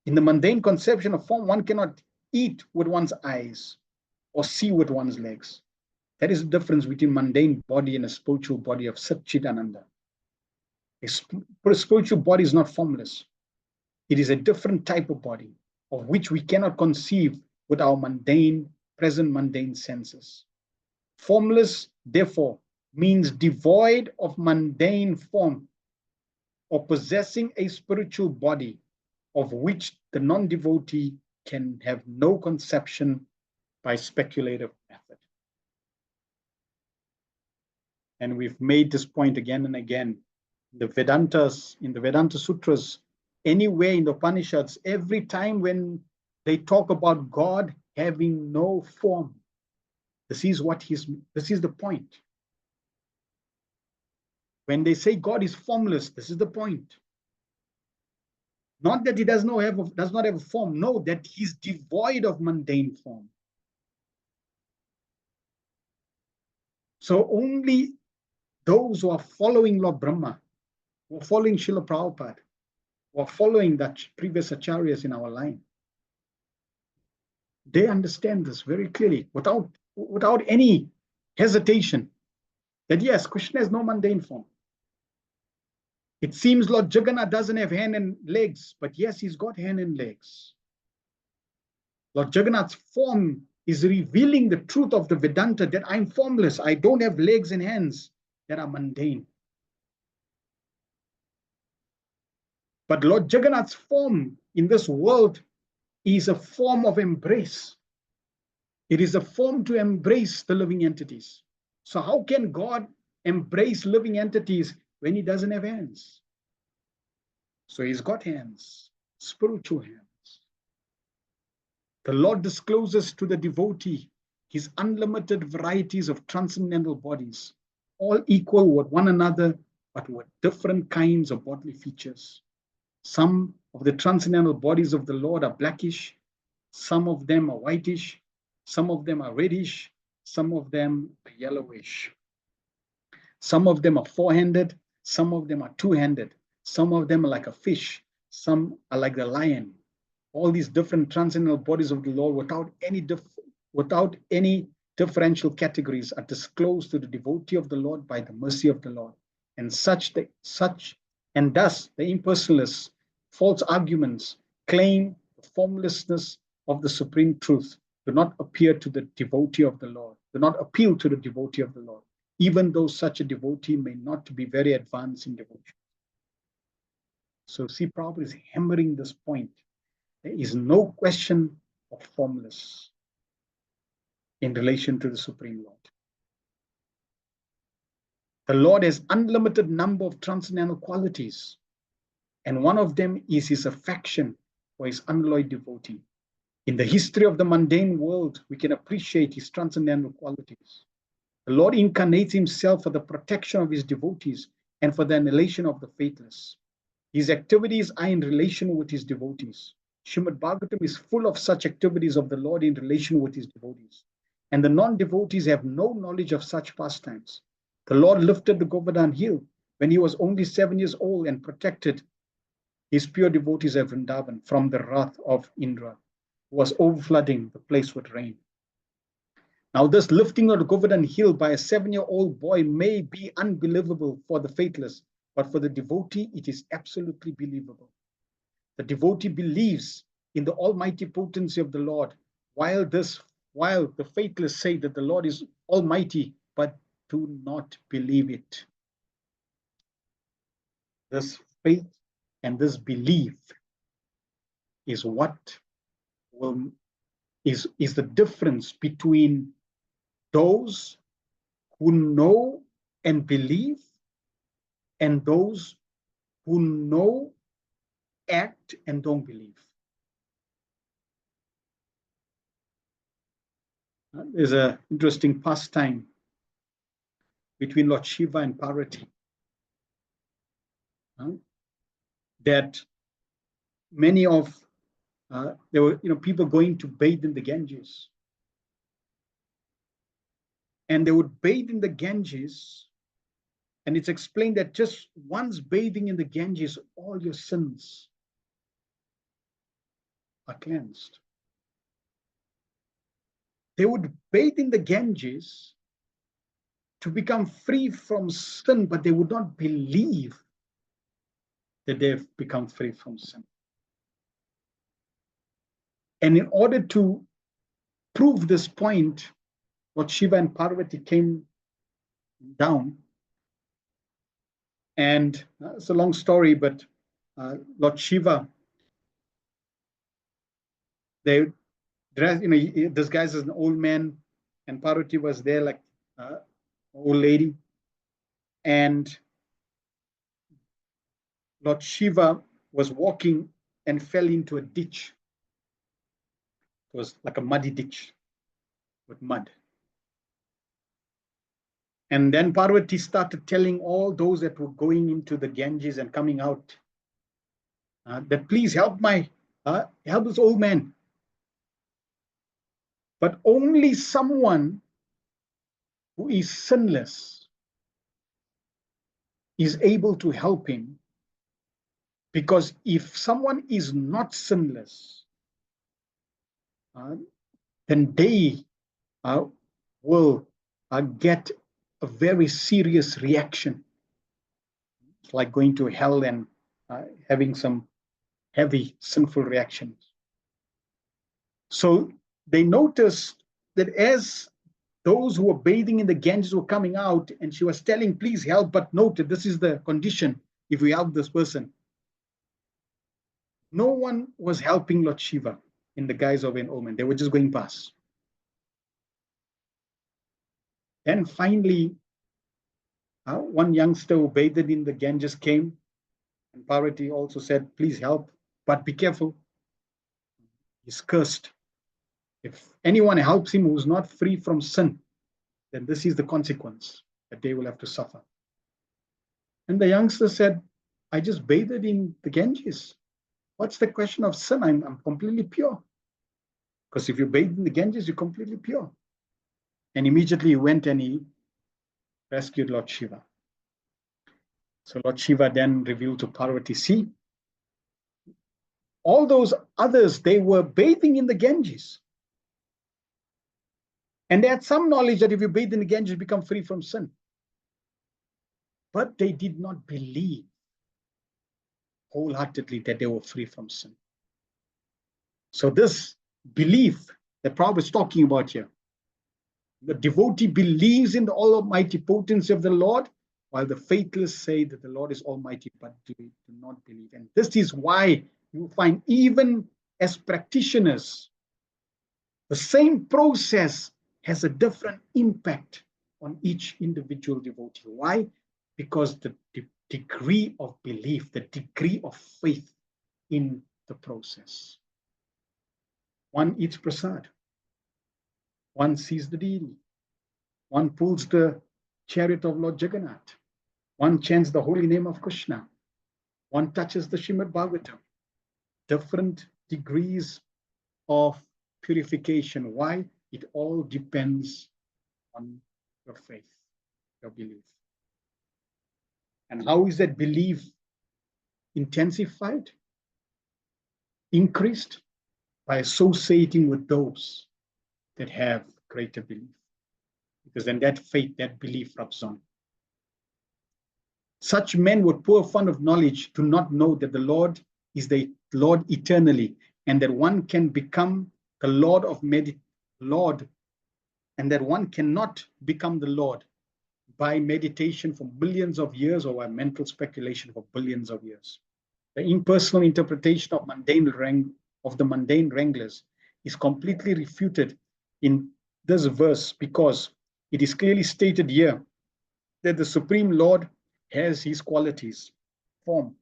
In the mundane conception of form, one cannot eat with one's eyes or see with one's legs. That is the difference between mundane body and a spiritual body of Satchidananda. A spiritual body is not formless. It is a different type of body of which we cannot conceive with our present mundane senses. Formless, therefore, means devoid of mundane form or possessing a spiritual body of which the non-devotee can have no conception by speculative method. And we've made this point again and again. The Vedantas, in the Vedanta Sutras, anywhere in the Upanishads, every time when they talk about God having no form, this is the point. When they say God is formless, this is the point. Not that he does not have a form, no, that he's devoid of mundane form. So only those who are following Lord Brahma, who are following Srila Prabhupada, who are following that previous acharyas in our line, they understand this very clearly, without any hesitation, that yes, Krishna has no mundane form. It seems Lord Jagannath doesn't have hand and legs, but yes, he's got hand and legs. Lord Jagannath's form is revealing the truth of the Vedanta, that I'm formless, I don't have legs and hands that are mundane. But Lord Jagannath's form in this world is a form of embrace. It is a form to embrace the living entities. So how can God embrace living entities when he doesn't have hands? So he's got hands, spiritual hands. The Lord discloses to the devotee his unlimited varieties of transcendental bodies, all equal with one another, but with different kinds of bodily features. Some of the transcendental bodies of the Lord are blackish, some of them are whitish, some of them are reddish, some of them are yellowish. Some of them are four-handed, some of them are two-handed, some of them are like a fish, some are like the lion. All these different transcendental bodies of the Lord without any differential categories are disclosed to the devotee of the Lord by the mercy of the Lord. And thus the impersonalists' false arguments claim the formlessness of the supreme truth do not appear to the devotee of the Lord, do not appeal to the devotee of the Lord, even though such a devotee may not be very advanced in devotion. So see, Prabhupada is hammering this point. There is no question of formless in relation to the Supreme Lord. The Lord has unlimited number of transcendental qualities, and one of them is his affection for his unalloyed devotee. In the history of the mundane world, we can appreciate his transcendental qualities. The Lord incarnates himself for the protection of his devotees and for the annihilation of the faithless. His activities are in relation with his devotees. Srimad Bhagavatam is full of such activities of the Lord in relation with his devotees. And the non-devotees have no knowledge of such pastimes. The Lord lifted the Govardhan hill when he was only 7 years old and protected his pure devotees of Vrindavan from the wrath of Indra, who was overflooding the place with rain. Now, this lifting of the Govardhan hill by a 7-year-old boy may be unbelievable for the faithless, but for the devotee, it is absolutely believable. The devotee believes in the almighty potency of the Lord, while the faithless say that the Lord is almighty, but do not believe it. This faith and this belief is what is the difference between those who know and believe and those who know, act, and don't believe. There's an interesting pastime between Lord Shiva and Parvati, that many of there were people going to bathe in the Ganges, and they would bathe in the Ganges, and it's explained that just once bathing in the Ganges, all your sins are cleansed. They would bathe in the Ganges to become free from sin, but they would not believe that they've become free from sin. And in order to prove this point, Lord Shiva and Parvati came down, and it's a long story, but Lord Shiva, they This guy's an old man, and Parvati was there like old lady, and Lord Shiva was walking and fell into a ditch. It was like a muddy ditch with mud. And then Parvati started telling all those that were going into the Ganges and coming out that please help help this old man. But only someone who is sinless is able to help him, because if someone is not sinless, then they will get a very serious reaction. It's like going to hell and having some heavy sinful reactions. So they noticed that as those who were bathing in the Ganges were coming out, and she was telling, please help, but note that this is the condition if we help this person. No one was helping Lord Shiva in the guise of an omen. They were just going past. Then finally, one youngster who bathed in the Ganges came, and Parvati also said, please help, but be careful. He's cursed. If anyone helps him who's not free from sin, then this is the consequence that they will have to suffer. And the youngster said, I just bathed in the Ganges. What's the question of sin? I'm completely pure. Because if you bathe in the Ganges, you're completely pure. And immediately he went and he rescued Lord Shiva. So Lord Shiva then revealed to Parvati, see, all those others, they were bathing in the Ganges. And they had some knowledge that if you bathe in the Ganges, you become free from sin. But they did not believe wholeheartedly that they were free from sin. So this belief that Prabhupada is talking about here, the devotee believes in the almighty potency of the Lord, while the faithless say that the Lord is almighty, but do not believe. And this is why you find even as practitioners, the same process has a different impact on each individual devotee. Why? Because the degree of belief, the degree of faith in the process. One eats prasad. One sees the deity. One pulls the chariot of Lord Jagannath. One chants the holy name of Krishna. One touches the Srimad Bhagavatam. Different degrees of purification. Why? It all depends on your faith, your belief. And how is that belief intensified, increased? By associating with those that have greater belief. Because then that faith, that belief rubs on. Such men with poor fund of knowledge do not know that the Lord is the Lord eternally, and that one can become the Lord of Lord, and that one cannot become the Lord by meditation for billions of years or by mental speculation for billions of years. The impersonal interpretation of the mundane wranglers is completely refuted in this verse, because it is clearly stated here that the Supreme Lord has his qualities, form,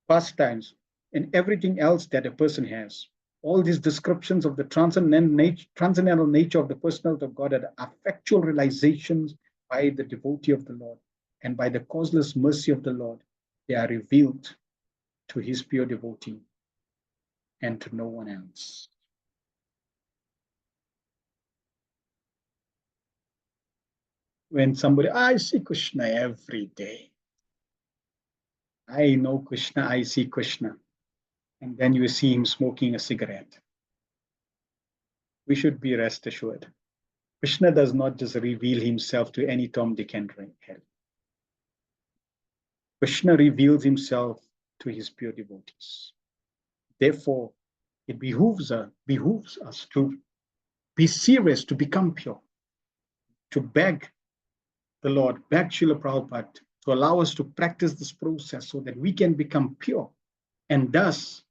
pastimes, and everything else that a person has. All these descriptions of the transcendental nature of the personality of God are factual realizations by the devotee of the Lord, and by the causeless mercy of the Lord, they are revealed to his pure devotee and to no one else. When somebody, I see Krishna every day. I know Krishna, I see Krishna. And then you see him smoking a cigarette. We should be rest assured. Krishna does not just reveal himself to any Tom, Dick, and Harry. Krishna reveals himself to his pure devotees. Therefore, it behooves us to be serious, to become pure, to beg the Lord, beg Srila Prabhupada to allow us to practice this process so that we can become pure and thus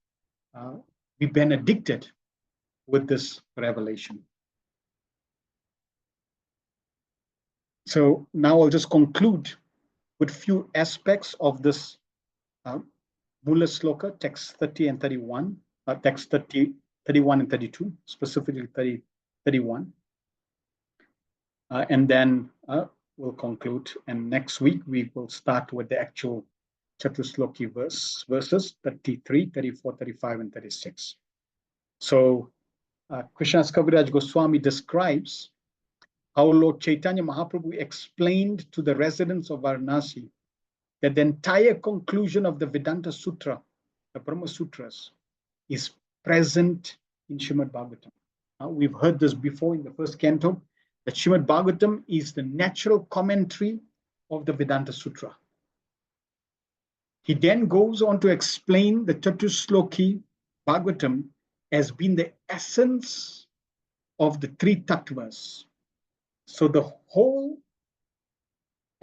be benedicted with this revelation. So now I'll just conclude with few aspects of this Mula Sloka, text 30 and 31, text 30, 31 and 32, specifically 30, 31. And then we'll conclude. And next week, we will start with the actual Chatusloki verses 33, 34, 35, and 36. So Krishnadas Kaviraj Goswami describes how Lord Chaitanya Mahaprabhu explained to the residents of Varanasi that the entire conclusion of the Vedanta Sutra, the Brahma Sutras, is present in Srimad Bhagavatam. We've heard this before in the first canto, that Srimad Bhagavatam is the natural commentary of the Vedanta Sutra. He then goes on to explain the Chatusloki Bhagavatam as being the essence of the three tattvas. So the whole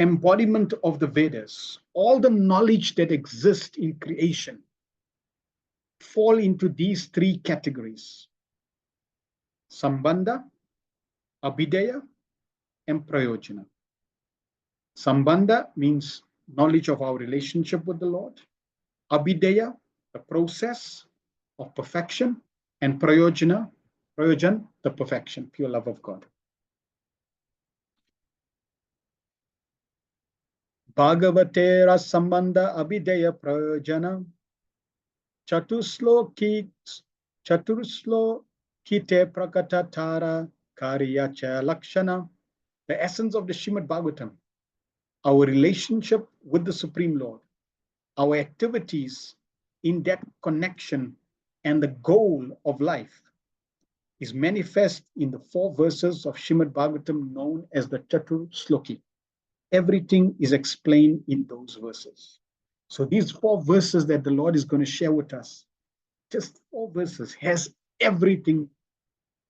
embodiment of the Vedas, all the knowledge that exists in creation, fall into these three categories: Sambandha, Abhidaya, and Prayojana. Sambandha means knowledge of our relationship with the Lord. Abhidaya, the process of perfection. And Prayojan, the perfection, pure love of God. Bhagavatera Sambandha Abhidaya Prayojana Chatusloki Kite Prakatatara Karyacha Lakshana. The essence of the Srimad Bhagavatam, our relationship with the Supreme Lord, our activities in that connection, and the goal of life is manifest in the 4 verses of Srimad Bhagavatam known as the Chatusloki. Everything is explained in those verses. So these 4 verses that the Lord is going to share with us, just 4 verses, has everything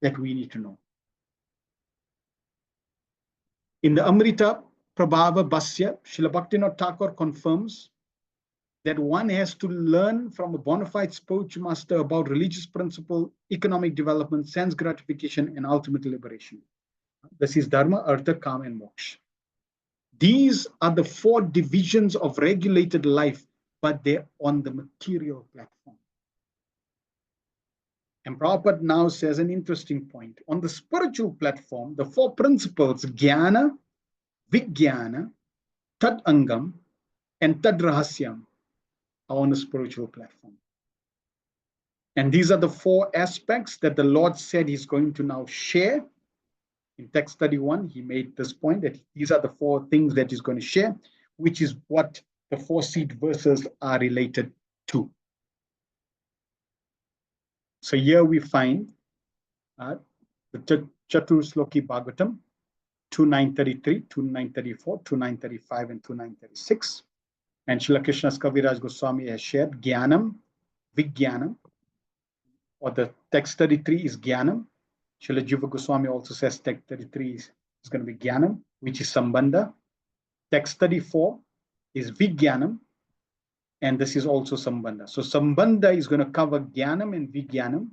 that we need to know. In the Amrita Prabhava Bhasya, Srila Bhaktivinoda Thakur confirms that one has to learn from a bona fide spiritual master about religious principle, economic development, sense gratification, and ultimate liberation. This is Dharma, Artha, Kama, and Moksha. These are the 4 divisions of regulated life, but they're on the material platform. And Prabhupada now says an interesting point. On the spiritual platform, the 4 principles, Jnana, Vijnana, Tad Angam, and Tad Rahasyam, are on the spiritual platform. And these are the 4 aspects that the Lord said he's going to now share. In text 31, he made this point that these are the 4 things that he's going to share, which is what the 4 seed verses are related to. So here we find the Chatusloki Bhagavatam, 2933, 2934, 2935, and 2936. And Srila Krishnadas Kaviraj Goswami has shared Jnanam, Vijnanam, or the text 33 is Jnanam. Srila Jiva Goswami also says text 33 is going to be Jnanam, which is Sambandha. Text 34 is Vijnanam, and this is also Sambandha. So Sambandha is going to cover Jnanam and Vijnanam.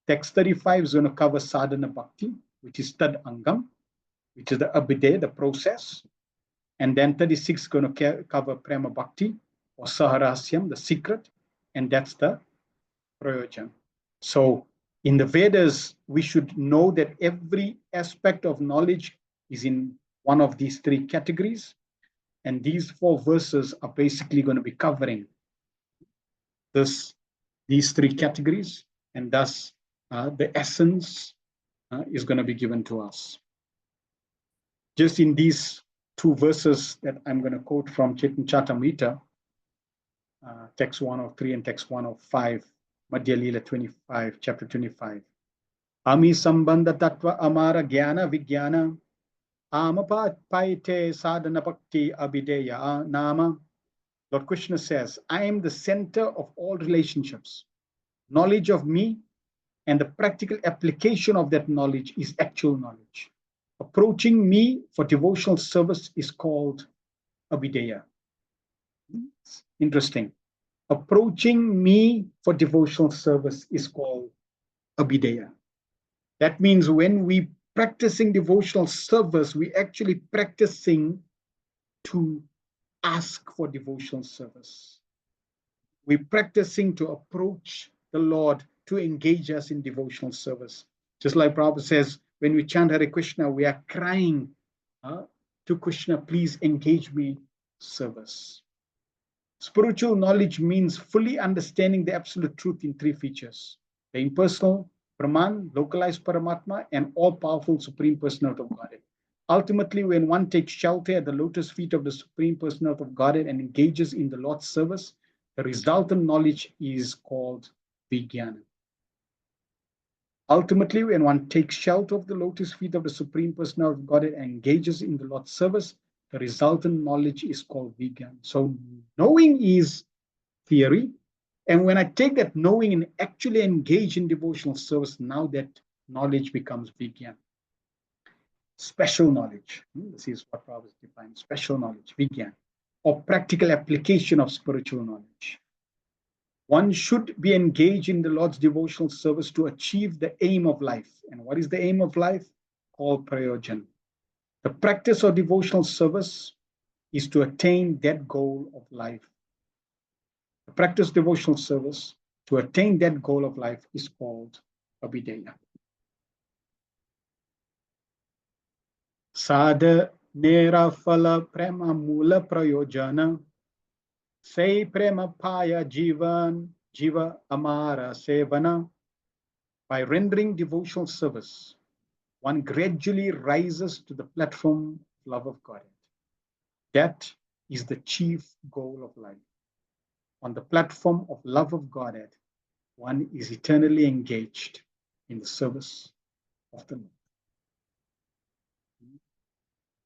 Text 35 is going to cover Sadhana Bhakti, which is Tad Angam, which is the Abhidaya, the process. And then 36 is going to cover Prema Bhakti, or Saharasyam, the secret, and that's the Prayojan. So in the Vedas, we should know that every aspect of knowledge is in one of these 3 categories. And these 4 verses are basically going to be covering these 3 categories. And thus, the essence is going to be given to us. Just in these 2 verses that I'm going to quote from Chaitanya Charitamrita, text 103 and text 105, Madhya Leela 25, chapter 25. Ami sambandha tattva amara jnana vijnana amapaite sadhana bhakti abhideya nama. Lord Krishna says, I am the center of all relationships. Knowledge of me and the practical application of that knowledge is actual knowledge. Approaching me for devotional service is called abhideya. Interesting. Approaching me for devotional service is called abhideya. That means when we practicing devotional service, we actually practicing to ask for devotional service. We're practicing to approach the Lord to engage us in devotional service. Just like Prabhupada says, when we chant Hare Krishna, we are crying to Krishna, please engage me service. Spiritual knowledge means fully understanding the absolute truth in three features: the impersonal Brahman, localized Paramatma, and all-powerful Supreme Personality of Godhead. Ultimately, when one takes shelter at the lotus feet of the Supreme Personality of Godhead and engages in the Lord's service, the resultant knowledge is called Vijnana. Ultimately, when one takes shelter of the lotus feet of the Supreme Personality of Godhead and engages in the Lord's service, the resultant knowledge is called Vijnana. So knowing is theory. And when I take that knowing and actually engage in devotional service, now that knowledge becomes Vijnana. Special knowledge. This is what Prabhupada defines: special knowledge, Vijnana, or practical application of spiritual knowledge. One should be engaged in the Lord's devotional service to achieve the aim of life. And what is the aim of life? Called prayojan. The practice of devotional service is to attain that goal of life. The practice of devotional service to attain that goal of life is called abhideya. Sadha nera phala prema mula prayojana say prema paya jiva amara sevana. By rendering devotional service, one gradually rises to the platform of love of God. That is the chief goal of life. On the platform of love of Godhead, one is eternally engaged in the service of the Lord.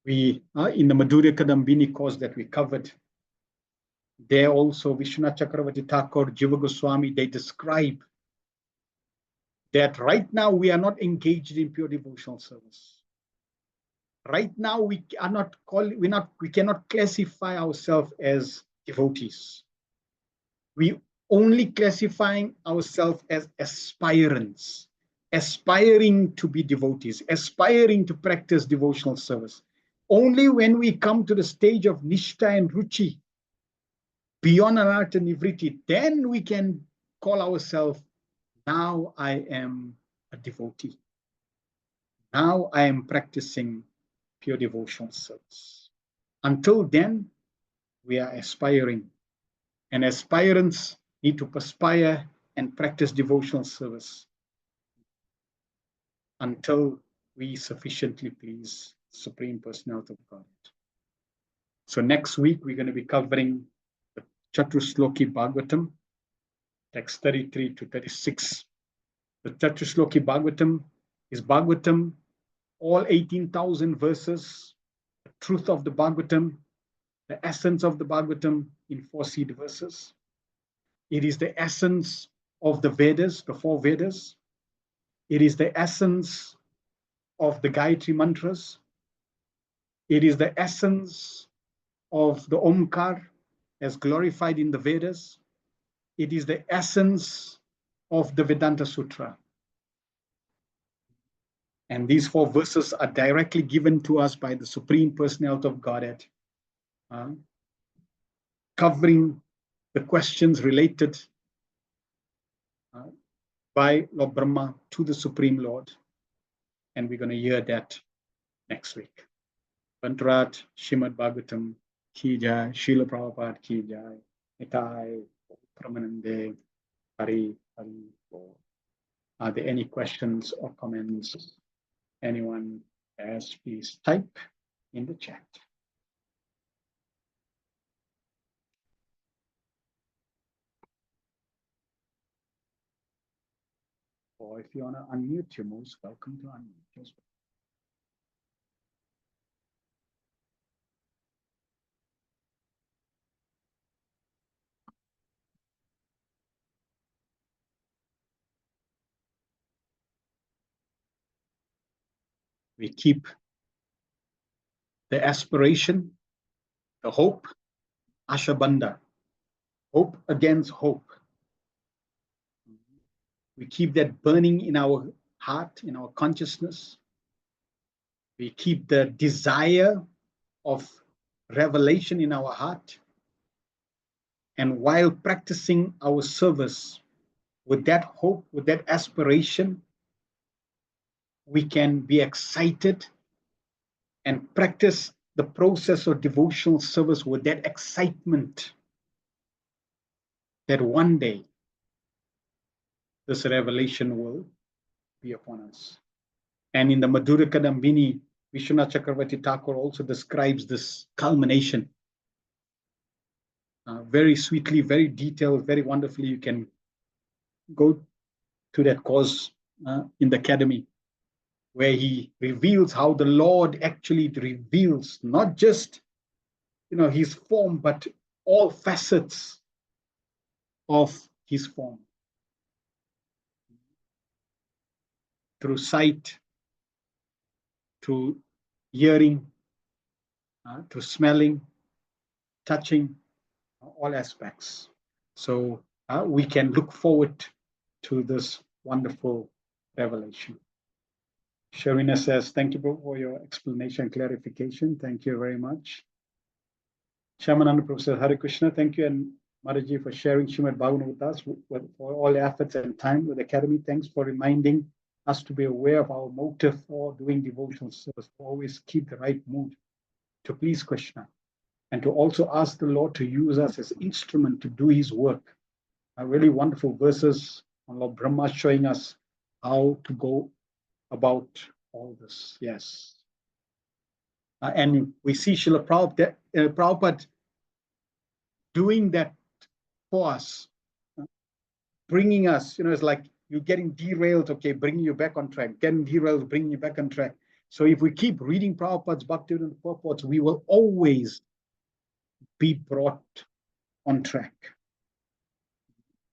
We are in the Madhurya Kadambini course that we covered. There also, Vishwanath Chakravarti Thakur, Jiva Goswami, they describe that right now we are not engaged in pure devotional service. Right now we cannot classify ourselves as devotees. We only classifying ourselves as aspirants, aspiring to be devotees, aspiring to practice devotional service. Only when we come to the stage of Nishtha and Ruchi, beyond Anartha Nivriti, then we can call ourselves, now I am a devotee. Now I am practicing pure devotional service. Until then, we are aspiring. And aspirants need to perspire and practice devotional service until we sufficiently please Supreme Personality of Godhead. So next week, we're going to be covering the Chatusloki Bhagavatam, text 33 to 36. The Chatusloki Bhagavatam is Bhagavatam, all 18,000 verses, the truth of the Bhagavatam, the essence of the Bhagavatam in 4 seed verses. It is the essence of the Vedas, the 4 Vedas. It is the essence of the Gayatri mantras. It is the essence of the Omkar as glorified in the Vedas. It is the essence of the Vedanta Sutra. And these 4 verses are directly given to us by the Supreme Personality of Godhead, covering the questions related by Lord Brahma to the Supreme Lord. And we're going to hear that next week. Bantrat, Srimad Bhagavatam, Ki Jai, Srila Prabhupada Ki Jai, Nitai, Pramanande, Hari, Hari. Are there any questions or comments? Anyone has, please type in the chat. Or if you want to unmute, you're most welcome to unmute as well. We keep the aspiration, the hope, Ashabandha, hope against hope. We keep that burning in our heart, in our consciousness. We keep the desire of revelation in our heart. And while practicing our service with that hope, with that aspiration, we can be excited and practice the process of devotional service with that excitement that one day this revelation will be upon us. And in the Madhura Kadambini, Vishwanath Chakravarti Thakur also describes this culmination very sweetly, very detailed, very wonderfully. You can go to that course in the academy, where he reveals how the Lord actually reveals not just his form, but all facets of his form. Through sight, through hearing, through smelling, touching, all aspects. So we can look forward to this wonderful revelation. Sharina says, thank you for your explanation and clarification. Thank you very much. Shamananda Professor Hare Krishna, thank you, and Mataji for sharing Srimad Bhagavatam with us for all efforts and time with the Academy. Thanks for reminding us to be aware of our motive for doing devotional service, to always keep the right mood to please Krishna, and to also ask the Lord to use us as an instrument to do his work. Really wonderful verses on Lord Brahma showing us how to go about all this. Yes. And we see Srila Prabhupada doing that for us, bringing us, it's like you're getting derailed, okay, bringing you back on track, getting derailed, bringing you back on track. So if we keep reading Prabhupada's Bhaktivedanta purports, we will always be brought on track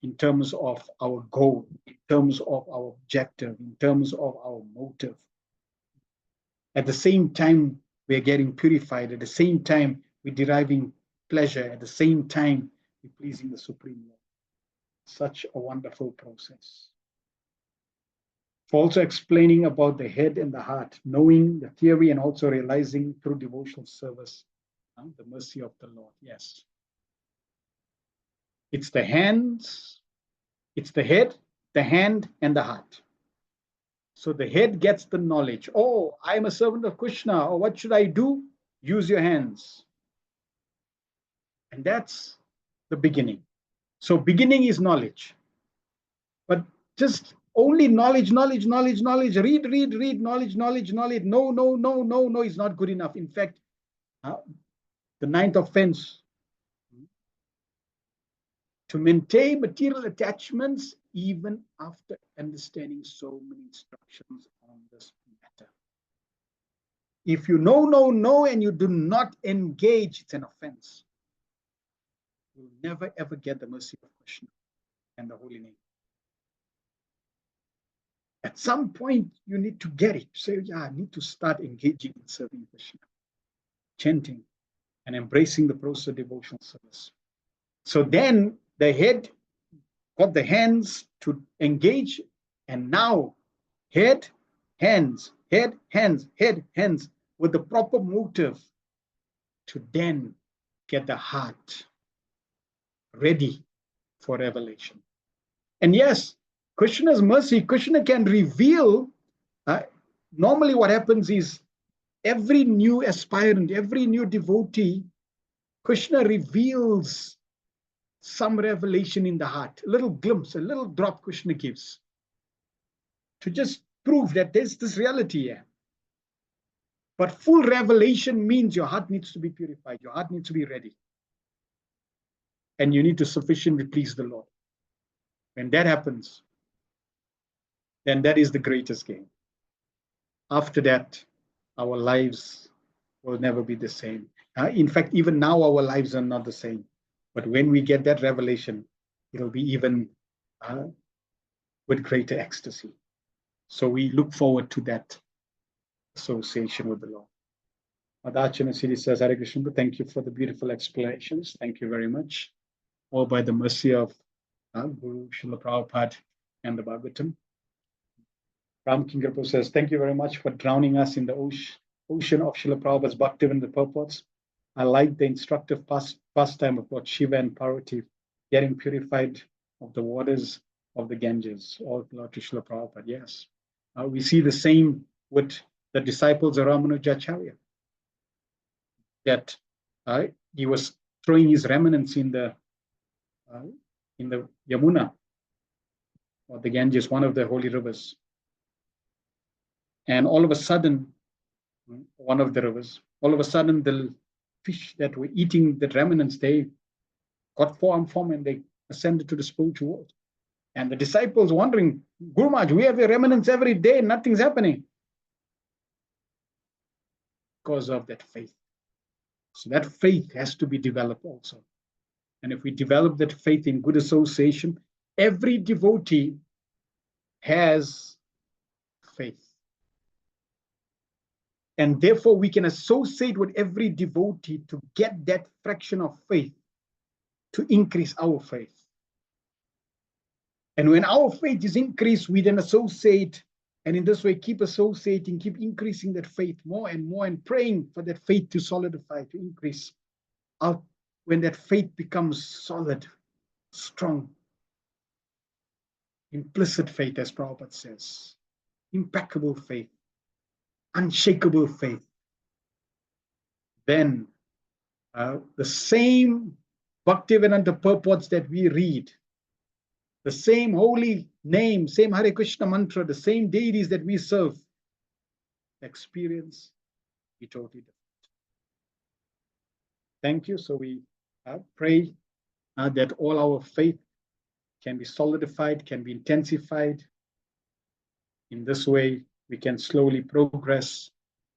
in terms of our goal, in terms of our objective, in terms of our motive. At the same time, we are getting purified. At the same time, we're deriving pleasure. At the same time, we're pleasing the Supreme Lord. Such a wonderful process. For also explaining about the head and the heart, knowing the theory and also realizing through devotional service the mercy of the Lord. Yes. It's the hands, it's the head, the hand, and the heart. So the head gets the knowledge. Oh, I'm a servant of Krishna. Or what should I do? Use your hands. And that's the beginning. So beginning is knowledge. But just only knowledge, knowledge, knowledge, knowledge, read, knowledge, knowledge, knowledge. No, is not good enough. In fact, the ninth offense, to maintain material attachments even after understanding so many instructions on this matter. If you know, and you do not engage, it's an offense. You'll never ever get the mercy of Krishna and the holy name. At some point, you need to get it. Say, yeah, I need to start engaging in serving Krishna, chanting, and embracing the process of devotional service. So then the head got the hands to engage, and now head, hands, head, hands, head, hands, with the proper motive to then get the heart ready for revelation. And yes, Krishna's mercy, Krishna can reveal. Normally what happens is every new aspirant, every new devotee, Krishna reveals some revelation in the heart, a little glimpse, a little drop Krishna gives to just prove that there's this reality here. But full revelation means your heart needs to be purified, your heart needs to be ready. And you need to sufficiently please the Lord. When that happens, then that is the greatest gain. After that, our lives will never be the same. In fact, even now our lives are not the same. But when we get that revelation, it'll be even with greater ecstasy. So we look forward to that association with the Lord. Madhachana Siddhi says, Hare Krishna, thank you for the beautiful explanations. Thank you very much. All by the mercy of Guru Srila Prabhupada and the Bhagavatam. Ram Kingrapo says, thank you very much for drowning us in the ocean of Srila Prabhupada's Bhaktivedanta purports. I like the instructive pastime about Shiva and Parvati getting purified of the waters of the Ganges, all glory to Srila Prabhupada. Yes. We see the same with the disciples of Ramanujacharya, that he was throwing his remnants in the Yamuna, or the Ganges, one of the holy rivers. And all of a sudden, one of the rivers, all of a sudden the fish that were eating the remnants, they got form and they ascended to the spiritual world. And the disciples wondering, Guru Maharaj, we have your remnants every day, nothing's happening. Because of that faith. So that faith has to be developed also. And if we develop that faith in good association, every devotee has faith. And therefore we can associate with every devotee to get that fraction of faith, to increase our faith. And when our faith is increased, we then associate, and in this way keep associating, keep increasing that faith more and more, and praying for that faith to solidify, to increase. When that faith becomes solid, strong, implicit faith, as Prabhupada says, impeccable faith, unshakable faith, then the same Bhaktivedanta purports that we read, the same holy name, same Hare Krishna mantra, the same deities that we serve, experience be totally different. Thank you. So we pray that all our faith can be solidified, can be intensified. In this way, we can slowly progress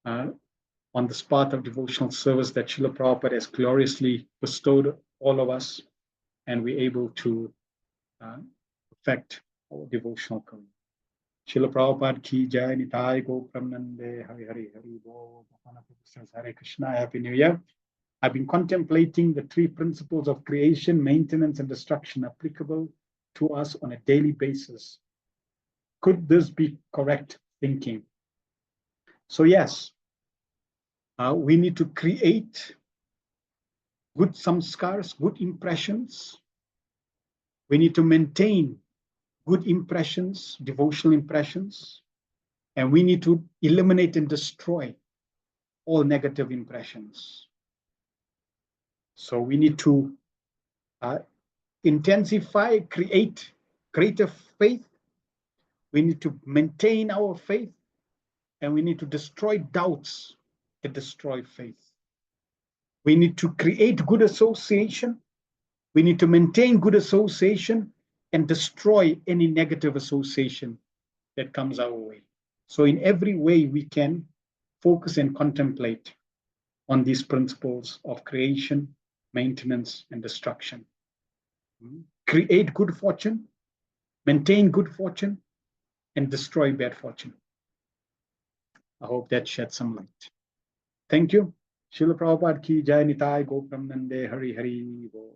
on this path of devotional service that Srila Prabhupada has gloriously bestowed all of us, and we're able to perfect our devotional career. Srila Prabhupada ki jai, Nitai Go Pramnande, Hari Hari Hari Bo. Says Hare Krishna, Happy New Year. I've been contemplating the three principles of creation, maintenance, and destruction applicable to us on a daily basis. Could this be correct thinking? So yes, we need to create good samskars, good impressions. We need to maintain good impressions, devotional impressions, and we need to eliminate and destroy all negative impressions. So we need to intensify, create greater faith. We need to maintain our faith, and we need to destroy doubts that destroy faith. We need to create good association. We need to maintain good association and destroy any negative association that comes our way. So in every way we can focus and contemplate on these principles of creation, maintenance, and destruction. Create good fortune, maintain good fortune, and destroy bad fortune. I hope that sheds some light. Thank you. Srila Prabhupada ki jai, Nitai Go Pramnande, Hari Hari Bo.